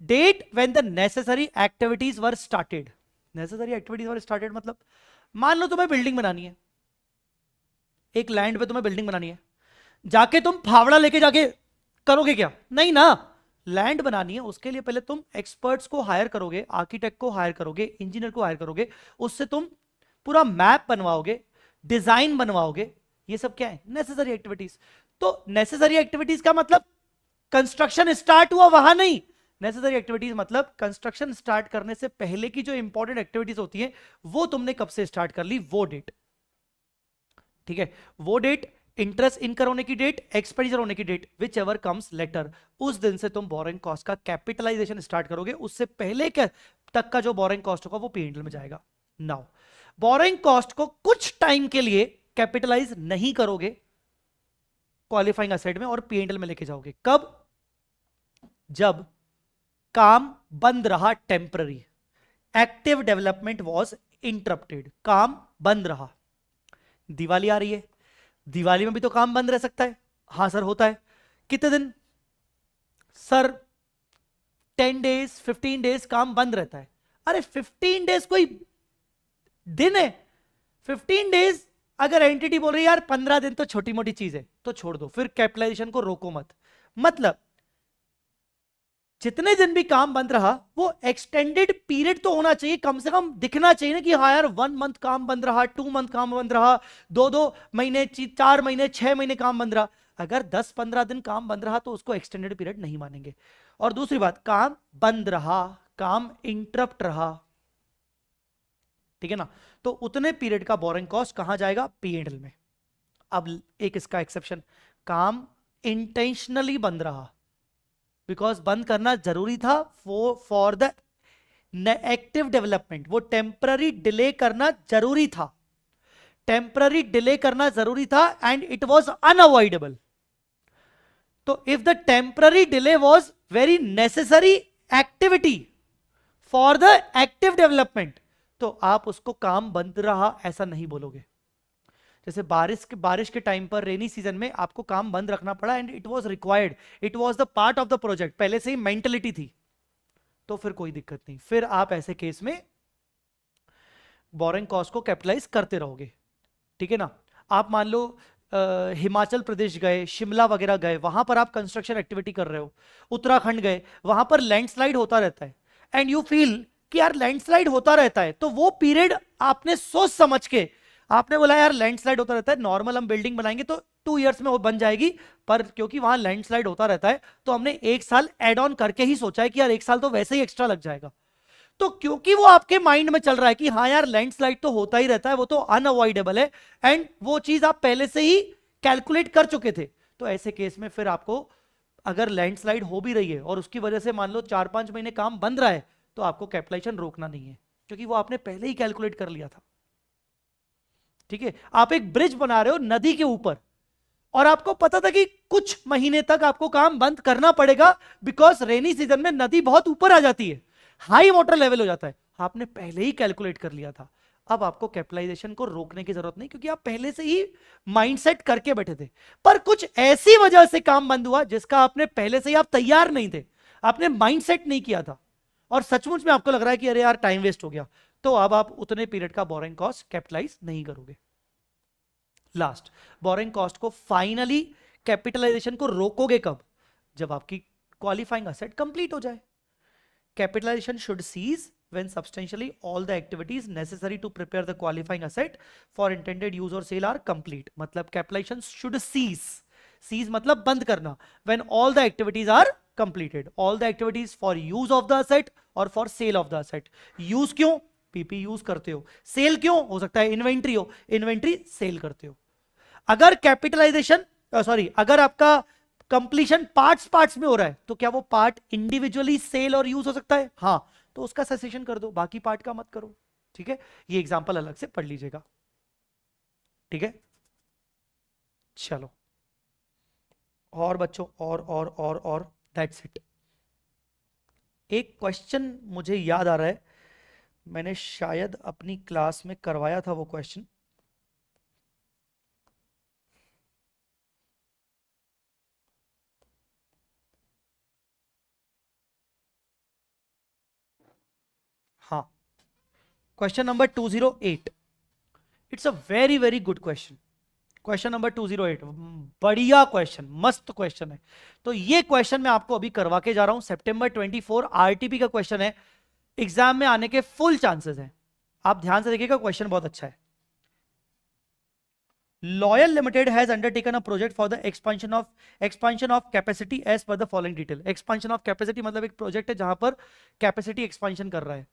Speaker 1: date when the necessary activities were started. Necessary activities were started मतलब मान लो तुम्हें बिल्डिंग बनानी है, एक लैंड पे तुम्हें बिल्डिंग बनानी है, जाके तुम फावड़ा लेके जाके करोगे क्या, नहीं ना। लैंड बनानी है उसके लिए पहले तुम एक्सपर्ट्स को हायर करोगे, आर्किटेक्ट को हायर करोगे, इंजीनियर को हायर करोगे, उससे तुम पूरा मैप बनवाओगे, डिजाइन बनवाओगे। ये सब क्या है, नेसेसरी एक्टिविटीज। तो नेसेसरी एक्टिविटीज का मतलब कंस्ट्रक्शन स्टार्ट हुआ वहां नहीं, नेसेसरी एक्टिविटीज मतलब कंस्ट्रक्शन स्टार्ट करने से पहले की जो इंपॉर्टेंट एक्टिविटीज होती है वो तुमने कब से स्टार्ट कर ली, वो डेट। ठीक है, वो डेट, इंटरेस्ट इनकर होने की डेट, एक्सपेंडिचर होने की date, whichever comes later, उस दिन से तुम बोरिंग कॉस्ट का कैपिटलाइजेशन स्टार्ट करोगे। उससे पहले के तक का जो बोरिंग कॉस्ट होगा वो P&L में जाएगा। नाउ बोरिंग कॉस्ट को कुछ टाइम के लिए कैपिटलाइज नहीं करोगे क्वालिफाइंग असेट में और P&L में लेके जाओगे। कब, जब काम बंद रहा temporary, active development was interrupted, काम बंद रहा। दिवाली आ रही है, दिवाली में भी तो काम बंद रह सकता है। हाँ सर होता है। कितने दिन सर, 10 डेज 15 डेज काम बंद रहता है। अरे 15 डेज कोई दिन है? 15 डेज अगर एंटिटी बोल रही है यार 15 दिन तो छोटी मोटी चीज है तो छोड़ दो, फिर कैपिटलाइजेशन को रोको मत। मतलब जितने दिन भी काम बंद रहा वो एक्सटेंडेड पीरियड तो होना चाहिए, कम से कम दिखना चाहिए ना कि हाँ यार 1 मंथ काम बंद रहा, 2 मंथ काम बंद रहा, 2 महीने 4 महीने 6 महीने काम बंद रहा। अगर 10-15 दिन काम बंद रहा तो उसको एक्सटेंडेड पीरियड नहीं मानेंगे। और दूसरी बात, काम बंद रहा, काम इंटरप्ट रहा, ठीक है ना, तो उतने पीरियड का बोरिंग कॉस्ट कहां जाएगा, P&L में। अब एक इसका एक्सेप्शन, काम इंटेंशनली बंद रहा, बिकॉज बंद करना जरूरी था फॉर द एक्टिव डेवलपमेंट, वो टेम्पररी डिले करना जरूरी था, टेम्पररी डिले करना जरूरी था एंड इट वॉज अनअवॉइडेबल। तो if the temporary delay was very necessary activity for the active development, तो आप उसको काम बंद रहा ऐसा नहीं बोलोगे। जैसे बारिश के टाइम पर रेनी सीजन में आपको काम बंद रखना पड़ा and it was required, it was the part of the project, पहले से ही मेंटलिटी थी, तो फिर कोई दिक्कत नहीं, फिर आप ऐसे केस में बोरिंग कॉस्ट को कैपिटलाइज करते रहोगे। ठीक है ना। आप मान लो हिमाचल प्रदेश गए, शिमला वगैरह गए, वहां पर आप कंस्ट्रक्शन एक्टिविटी कर रहे हो, उत्तराखंड गए, वहां पर लैंडस्लाइड होता रहता है, एंड यू फील कि यार लैंडस्लाइड होता रहता है, तो वो पीरियड आपने सोच समझ के आपने बोला यार लैंडस्लाइड होता रहता है, नॉर्मल हम बिल्डिंग बनाएंगे तो 2 इयर्स में वो बन जाएगी, पर क्योंकि वहां लैंडस्लाइड होता रहता है तो हमने 1 साल एड ऑन करके ही सोचा है कि यार 1 साल तो वैसे ही एक्स्ट्रा लग जाएगा। तो क्योंकि वो आपके माइंड में चल रहा है कि हाँ यार लैंडस्लाइड तो होता ही रहता है, वो तो अनअवॉइडेबल है, एंड वो चीज आप पहले से ही कैलकुलेट कर चुके थे, तो ऐसे केस में फिर आपको अगर लैंडस्लाइड हो भी रही है और उसकी वजह से मान लो 4-5 महीने काम बंद रहा है, तो आपको कैपिटलाइजेशन रोकना नहीं है, क्योंकि वो आपने पहले ही कैलकुलेट कर लिया था। ठीक है, आप एक ब्रिज बना रहे हो नदी के ऊपर, और आपको पता था कि कुछ महीने तक आपको काम बंद करना पड़ेगा, बिकॉज रेनी सीजन में नदी बहुत ऊपर आ जाती है, हाई वाटर लेवल हो जाता है, आपने पहले ही कैलकुलेट कर लिया था। अब आपको कैपिटलाइजेशन को रोकने की जरूरत नहीं, क्योंकि आप पहले से ही माइंडसेट करके बैठे थे। पर कुछ ऐसी वजह से काम बंद हुआ जिसका आपने पहले से ही आप तैयार नहीं थे, आपने माइंडसेट नहीं किया था, और सचमुच में आपको लग रहा है कि अरे यार टाइम वेस्ट हो गया, तो अब आप उतने पीरियड का बोरिंग कॉस्ट कैपिटलाइज नहीं करोगे। लास्ट, बोरिंग कॉस्ट को फाइनली कैपिटलाइजेशन को रोकोगे कब? जब आपकी क्वालिफाइंग असेट कंप्लीट हो जाए। Capitalization should cease when substantially all the activities necessary to prepare the qualifying asset for intended use or sale are complete. मतलब capitalization should cease. Cease मतलब बंद करना. When all the activities are completed. All the activities for use of the asset और for sale of the asset. Use क्यों? PP use करते हो. Cell क्यों? हो सकता है इन्वेंट्री हो, इन्वेंट्री सेल करते हो. अगर कैपिटलाइजेशन अगर आपका कंप्लीशन पार्ट्स में हो रहा है, तो क्या वो पार्ट इंडिविजुअली सेल और यूज हो सकता है? हाँ, तो उसका सेसेशन कर दो, बाकी पार्ट का मत करो. ठीक है, ये एग्जांपल अलग से पढ़ लीजिएगा. ठीक है, चलो और बच्चों और दैट्स इट. एक क्वेश्चन मुझे याद आ रहा है, मैंने शायद अपनी क्लास में करवाया था वो क्वेश्चन. हाँ, question number 208. It's a very very good question. Question number 208 बढ़िया क्वेश्चन, मस्त क्वेश्चन है. तो ये क्वेश्चन मैं आपको अभी करवा के जा रहा हूं. सितंबर 24 आरटीपी का क्वेश्चन है, एग्जाम में आने के फुल चांसेस हैं. आप ध्यान से देखिएगा, क्वेश्चन बहुत अच्छा है. Loyal Limited has undertaken a project for the expansion of capacity as per the following detail. Expansion of capacity मतलब एक प्रोजेक्ट है जहां पर कैपेसिटी एक्सपांशन कर रहा है.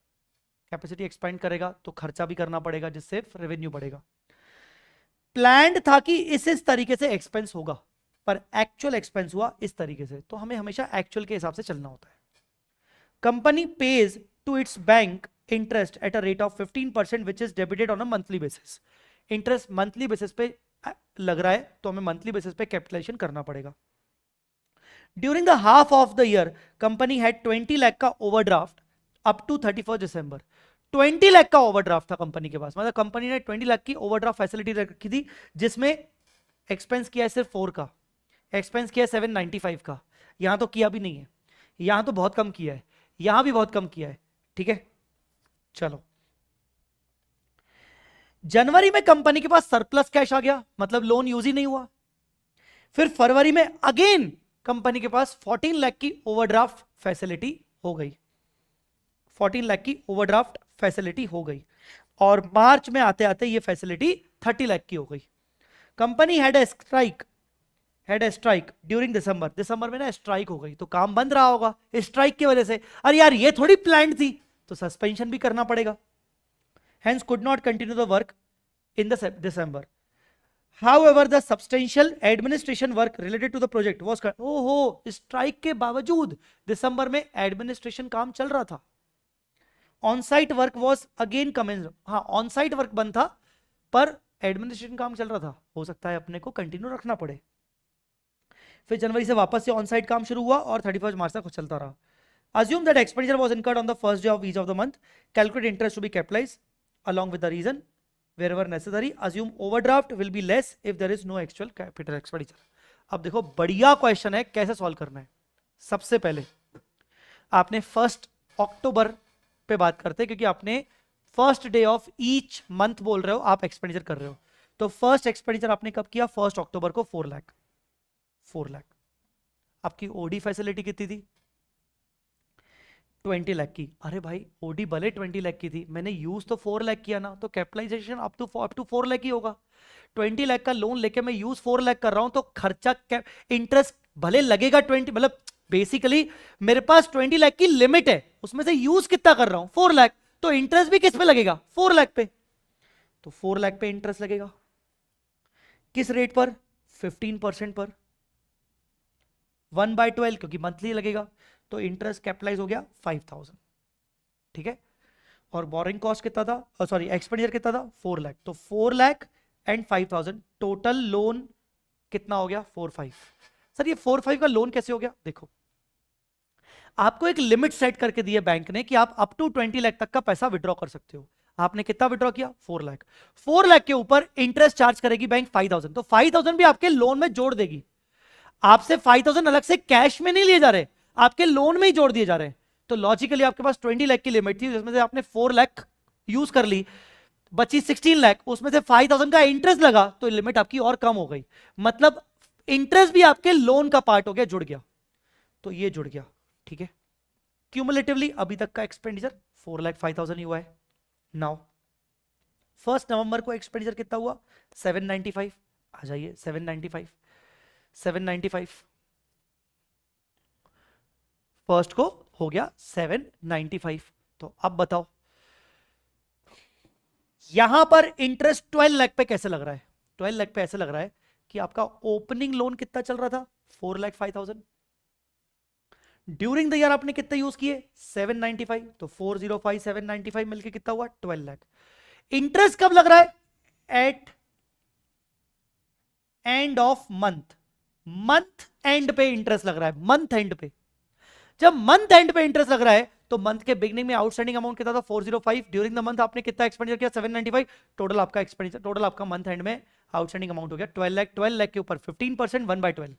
Speaker 1: कैपेसिटी एक्सपांड करेगा तो खर्चा भी करना पड़ेगा, जिससे रेवेन्यू बढ़ेगा. प्लान्ड था कि इस तरीके से एक्सपेंस होगा, पर एक्चुअल एक्सपेंस हुआ इस तरीके से. तो हमें हमेशा एक्चुअल के हिसाब से चलना होता है. Company pays to its bank interest at a rate of 15% which is debited on a monthly basis. Interest monthly basis पे लग रहा है, तो हमें मंथली बेसिस पे कैपिटलाइजेशन करना पड़ेगा. During the half of the year company had 20 lakh का ओवरड्राफ्ट अप टू 31 दिसंबर. 20 लाख का ओवरड्राफ्ट था कंपनी के पास, मतलब कंपनी ने 20 लाख की ओवरड्राफ्ट फैसिलिटी रखी थी, जिसमें एक्सपेंस किया है सिर्फ 4 का, एक्सपेंस किया है 795 का. यहां तो किया भी नहीं है, यहां तो बहुत कम किया है, यहां भी बहुत कम किया है. ठीक है, चलो. जनवरी में कंपनी के पास सरप्लस कैश आ गया, मतलब लोन यूज ही नहीं हुआ. फिर फरवरी में अगेन कंपनी के पास 14 लाख की ओवरड्राफ्ट फैसिलिटी हो गई. 14 लाख की ओवरड्राफ्ट फैसिलिटी हो गई, और मार्च में आते आते ये फैसिलिटी 30 लाख की हो गई. Company had a strike during December में ना स्ट्राइक हो गई, तो काम बंद रहा होगा स्ट्राइक की वजह से. अरे यार ये थोड़ी प्लान थी, तो सस्पेंशन भी करना पड़ेगा. Hence could not continue the work in the December. However, the substantial administration work related to the project was strike के बावजूद दिसंबर में एडमिनिस्ट्रेशन काम चल रहा था. On site work was again commence. हाँ, ऑन साइट वर्क बंद था, पर एडमिनिस्ट्रेशन काम चल रहा था, हो सकता है अपने को कंटिन्यू रखना पड़े. फिर जनवरी से वापस से ऑन साइट काम शुरू हुआ और 31 मार्च तक चलता रहा. Assume that expenditure was incurred on the first day of each of the month. Calculate interest to be capitalized along with the reason wherever necessary. Assume overdraft will be less if there is no actual capital expenditure. अब देखो बढ़िया question है, कैसे solve करना है. सबसे पहले आपने 1 अक्टूबर पे बात करते हैं, क्योंकि आपने first day of each month बोल रहे हो, आप एक्सपेंडिचर कर रहे हो. तो फर्स्ट एक्सपेंडिचर आपने कब किया? 1 अक्टूबर को 4 लाख। 4 लाख। आपकी ओडी फैसिलिटी कितनी थी? 20 लाख की। अरे भाई ओडी भले 20 लाख की थी, मैंने यूज तो 4 लाख किया ना, तो कैपिटलाइजेशन अप टू 4 लाख ही होगा। 20 लाख का लोन लेके मैं यूज 4 लाख कर रहा हूं, तो खर्चा इंटरेस्ट भले लगेगा 20, मतलब बेसिकली मेरे पास 20 लाख की लिमिट है, उसमें से यूज कितना कर रहा हूं? 4 लाख। तो इंटरेस्ट भी किस पे लगेगा? 4 लाख पे। तो 4 लाख पे इंटरेस्ट लगेगा किस रेट पर? 15% पर 1/12, क्योंकि मंथली लगेगा। तो इंटरेस्ट कैपिटलाइज हो गया 5000। ठीक है। और बोरिंग कॉस्ट कितना था? सॉरी, एक्सपेंडिचर कितना था? 4 लाख। तो 4 लाख एंड 5000, टोटल लोन कितना हो गया? 45। सर ये 45 का लोन कैसे हो गया? देखो, आपको एक लिमिट सेट करके दी है बैंक ने कि आप अप टू 20 लाख तक का पैसा विड्रॉ कर सकते हो। आपने कितना विड्रॉ किया? 4 लाख। 4 लाख के ऊपर इंटरेस्ट चार्ज करेगी बैंक 5000, तो 5000 भी आपके लोन में जोड़ देगी। आपसे 5000 अलग से कैश में नहीं लिए जा रहे, आपके लोन में ही जोड़ दिए जा रहे हैं। तो लॉजिकली आपके पास 20 लाख की लिमिट थी, जिसमें से आपने 4 लाख यूज कर ली, बची 16 लाख, उसमें से 5000 का इंटरेस्ट लगा, तो लिमिट आपकी और कम हो गई। मतलब इंटरेस्ट भी आपके लोन का पार्ट हो गया, जुड़ गया। तो ये जुड़ गया। ठीक है। क्यूमुलेटिवली अभी तक का एक्सपेंडिचर 4,05,000 ही हुआ है। नाउ 1 नवंबर को एक्सपेंडिचर कितना हुआ? 795। आ जाइए, 795। 795 फर्स्ट को हो गया 795। तो अब बताओ यहां पर इंटरेस्ट 12 लाख पे कैसे लग रहा है? 12 लाख पे ऐसे लग रहा है कि आपका ओपनिंग लोन कितना चल रहा था? 4,05,000। ड्यूरिंग द ईयर आपने कितने यूज किए? 795। तो 405 795 मिलके कितना हुआ? 12 लाख। इंटरेस्ट कब लग रहा है? At end of month. Month end पे इंटरेस्ट लग रहा है, मंथ एंड पे। जब मंथ एंड पे इंटरेस्ट लग रहा है, तो मंथ के बिगनिंग में आउटस्टैंडिंग अमाउंट कितना था? 405। ड्यूरिंग द मंथ आपने कितना एक्सपेंडिचर किया? 795। टोटल आपका एक्सपेंडिचर, टोटल आपका मंथ एंड में आउटस्टैंडिंग अमाउंट हो गया 12 लाख। 12 लाख के ऊपर 15% 1/12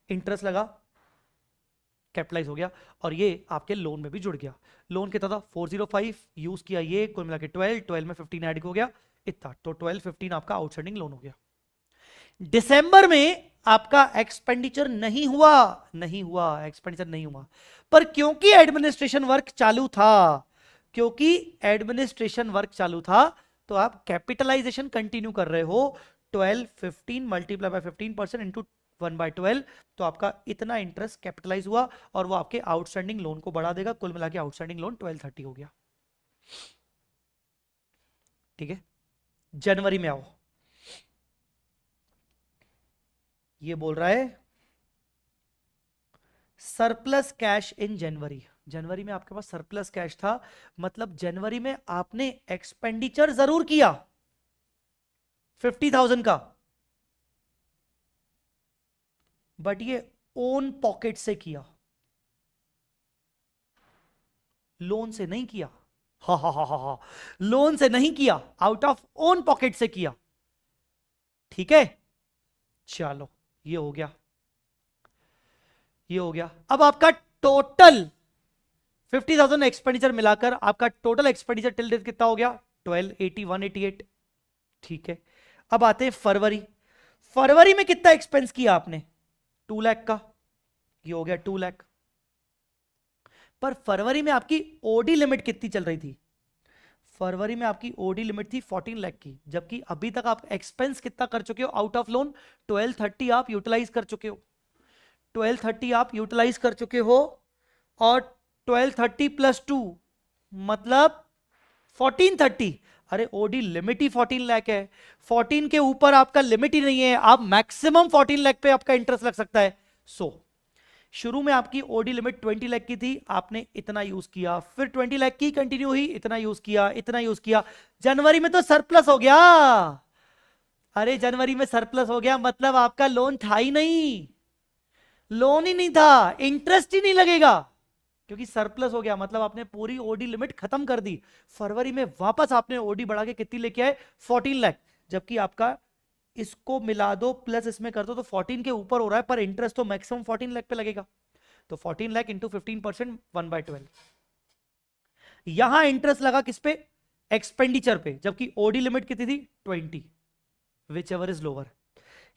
Speaker 1: इंटरेस्ट लगा, कैपिटलाइज हो गया, और ये आपके लोन में भी जुड़ गया। लोन कितना था? 405 यूज किया, ये कुल मिला के 12, 12 में 15 ऐड हो गया इतना, तो 12 15 आपका आउटस्टैंडिंग लोन हो गया। दिसंबर में आपका एक्सपेंडिचर नहीं हुआ, नहीं हुआ, एक्सपेंडिचर नहीं हुआ, पर क्योंकि एडमिनिस्ट्रेशन वर्क चालू था, क्योंकि एडमिनिस्ट्रेशन वर्क चालू था, तो आप कैपिटलाइजेशन कंटिन्यू कर रहे हो। 12 15 मल्टीप्लाई बाय 15% इंटू 1/12, तो आपका इतना इंटरेस्ट कैपिटलाइज हुआ, और वो आपके आउटस्टैंडिंग लोन को बढ़ा देगा। कुल मिला के आउटस्टैंडिंग लोन 1230 हो गया। ठीक है। जनवरी में आओ, ये बोल रहा है सरप्लस कैश इन जनवरी। जनवरी में आपके पास सरप्लस कैश था, मतलब जनवरी में आपने एक्सपेंडिचर जरूर किया 50,000 का, बट ये ओन पॉकेट से किया, लोन से नहीं किया। हा हा हा हा हा, लोन से नहीं किया, आउट ऑफ ओन पॉकेट से किया। ठीक है, चलो ये हो गया, ये हो गया। अब आपका टोटल 50,000 एक्सपेंडिचर मिलाकर आपका टोटल एक्सपेंडिचर टिल डेट कितना हो गया? 1280 188। ठीक है। अब आते हैं फरवरी। फरवरी में कितना एक्सपेंस किया आपने? 2 लाख का, ये हो गया 2 लाख। पर फरवरी में आपकी ओडी लिमिट कितनी चल रही थी? फरवरी में आपकी ओडी लिमिट थी 14 लाख की, जबकि अभी तक आप एक्सपेंस कितना कर चुके हो आउट ऑफ लोन? 1230 आप यूटिलाइज कर चुके हो, 1230 आप यूटिलाइज कर चुके हो, और 1230 प्लस 2 मतलब 1430। अरे ओडी लिमिट ही 14 लाख है, 14 के ऊपर आपका लिमिट ही नहीं है, आप मैक्सिमम 14 लाख पे आपका इंटरेस्ट लग सकता है। शुरू में आपकी ओडी लिमिट 20 लाख की थी, आपने इतना यूज किया, फिर 20 लाख की कंटिन्यू हुई, इतना यूज किया, इतना यूज किया, जनवरी में तो सरप्लस हो गया। अरे जनवरी में सरप्लस हो गया मतलब आपका लोन था ही नहीं, लोन ही नहीं था, इंटरेस्ट ही नहीं लगेगा, क्योंकि सरप्लस हो गया, मतलब आपने पूरी ओडी लिमिट खत्म कर दी। फरवरी में वापस आपने ओडी बढ़ा के कितनी लेके आए? 14 लाख, जबकि आपका इसको मिला दो प्लस इसमें कर दो तो 14 के ऊपर हो रहा है, पर इंटरेस्ट तो मैक्सिमम 14 लाख पे लगेगा। तो 14 लाख इंटू 15% 1/12। यहां इंटरेस्ट लगा किस पे? एक्सपेंडिचर पे, जबकि ओडी लिमिट कितनी थी? 20। Which ever is lower.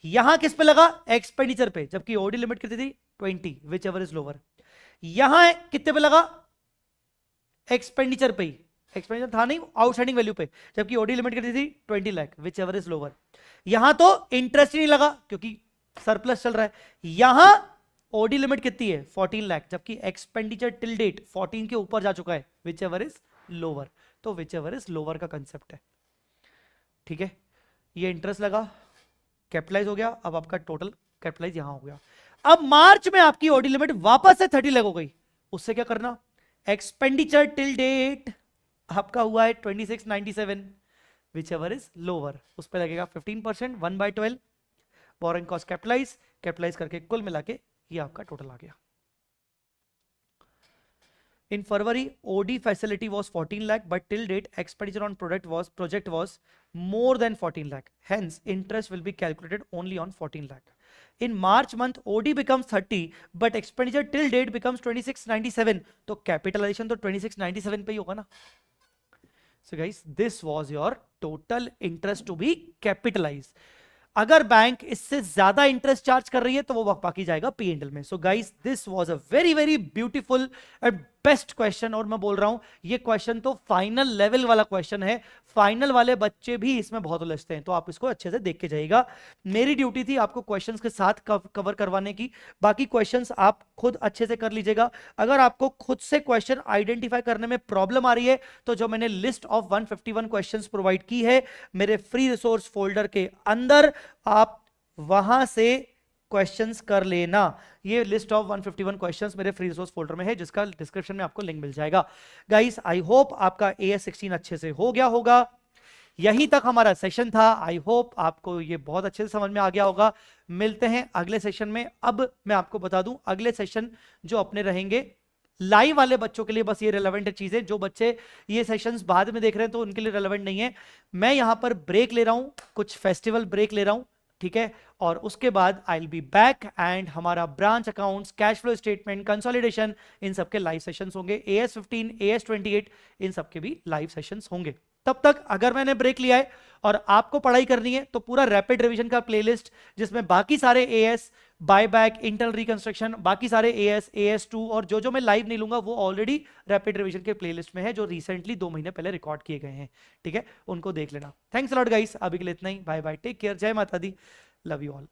Speaker 1: यहां किस पे लगा? एक्सपेंडिचर पे, जबकि ओडी लिमिट कितनी थी? 20, विच एवर इज लोअर। यहां कितने पे लगा? एक्सपेंडिचर पे ही, एक्सपेंडिचर था नहीं, आउटस्टैंडिंग वैल्यू पे, जबकि ओडी लिमिट कितनी थी? 20 lakh, which ever is lower. यहां तो इंटरेस्ट ही नहीं लगा क्योंकि सरप्लस चल रहा है। यहां ओडी लिमिट कितनी है? 14 लाख, जबकि एक्सपेंडिचर टिल डेट 14 के ऊपर जा चुका है, विच एवर इज लोअर। तो विच एवर इज लोअर का कंसेप्ट है, ठीक है। ये इंटरेस्ट लगा, कैपिटलाइज हो गया, अब आपका टोटल कैपिटलाइज यहां हो गया। अब मार्च में आपकी ओडी लिमिट वापस से 30 लाख हो गई, उससे क्या करना? एक्सपेंडिचर टिल डेट आपका हुआ है 2697, विच एवर इज लोअर, उस पर लगेगा 15%, 1/12 बोरिंग कॉस्ट कैपिटलाइज करके कुल मिला के ये आपका टोटल आ गया। In February, OD facility was 14 lakh, but till date expenditure on project was more than 14 lakh. Hence, interest will be calculated only on 14 lakh. In March month, OD becomes 30, but expenditure till date becomes 2697. तो capitalization तो 2697 पे ही होगा ना? So guys, this was your total interest to be capitalized. अगर bank इससे ज्यादा interest charge कर रही है तो वो बाकी जाएगा P&L में। So guys, this was a very very beautiful and best question, और मैं बोल रहा हूं ये क्वेश्चन तो फाइनल लेवल वाला क्वेश्चन है, फाइनल वाले बच्चे भी इसमें बहुत उलझते हैं, तो आप इसको अच्छे से देख के जाइएगा। मेरी ड्यूटी थी आपको क्वेश्चंस के साथ कवर करवाने की, बाकी क्वेश्चंस आप खुद अच्छे से कर लीजिएगा। अगर आपको खुद से क्वेश्चन आइडेंटिफाई करने में प्रॉब्लम आ रही है तो जो मैंने लिस्ट ऑफ 151 क्वेश्चंस प्रोवाइड की है मेरे फ्री रिसोर्स फोल्डर के अंदर, आप वहां से क्वेश्चंस कर लेना। ये लिस्ट ऑफ 151 क्वेश्चंस मेरे फ्री रिसोर्स फोल्डर में है, जिसका डिस्क्रिप्शन में आपको लिंक मिल जाएगा। गाइस, आई होप आपका AS16 अच्छे से हो गया होगा। यहीं तक हमारा सेशन था, आई होप आपको ये बहुत अच्छे से समझ में आ गया होगा। मिलते हैं अगले सेशन में। अब मैं आपको बता दूं, अगले सेशन जो अपने रहेंगे लाइव वाले बच्चों के लिए बस ये रिलेवेंट चीजें, जो बच्चे ये सेशंस बाद में देख रहे हैं तो उनके लिए रिलेवेंट नहीं है। मैं यहां पर ब्रेक ले रहा हूं, कुछ फेस्टिवल ब्रेक ले रहा हूं, ठीक है, और उसके बाद I will be back and हमारा branch accounts, cash flow statement, consolidation, इन सबके लाइव सेशंस होंगे। AS15, AS28 इन सबके भी लाइव सेशंस होंगे। तब तक अगर मैंने ब्रेक लिया है और आपको पढ़ाई करनी है तो पूरा रैपिड रिवीजन का प्लेलिस्ट, जिसमें बाकी सारे AS, बायबैक, इंटरनल रिकंस्ट्रक्शन, बाकी सारे AS, AS2 और जो मैं लाइव नहीं लूंगा वो ऑलरेडी रैपिड रिवीजन के प्लेलिस्ट में है, जो रिसेंटली 2 महीने पहले रिकॉर्ड किए गए हैं, ठीक है, उनको देख लेना। थैंक्स अ लॉट गाइस, अभी के लिए इतना ही, बाय बाय, टेक केयर, जय माता दी, लव यू ऑल।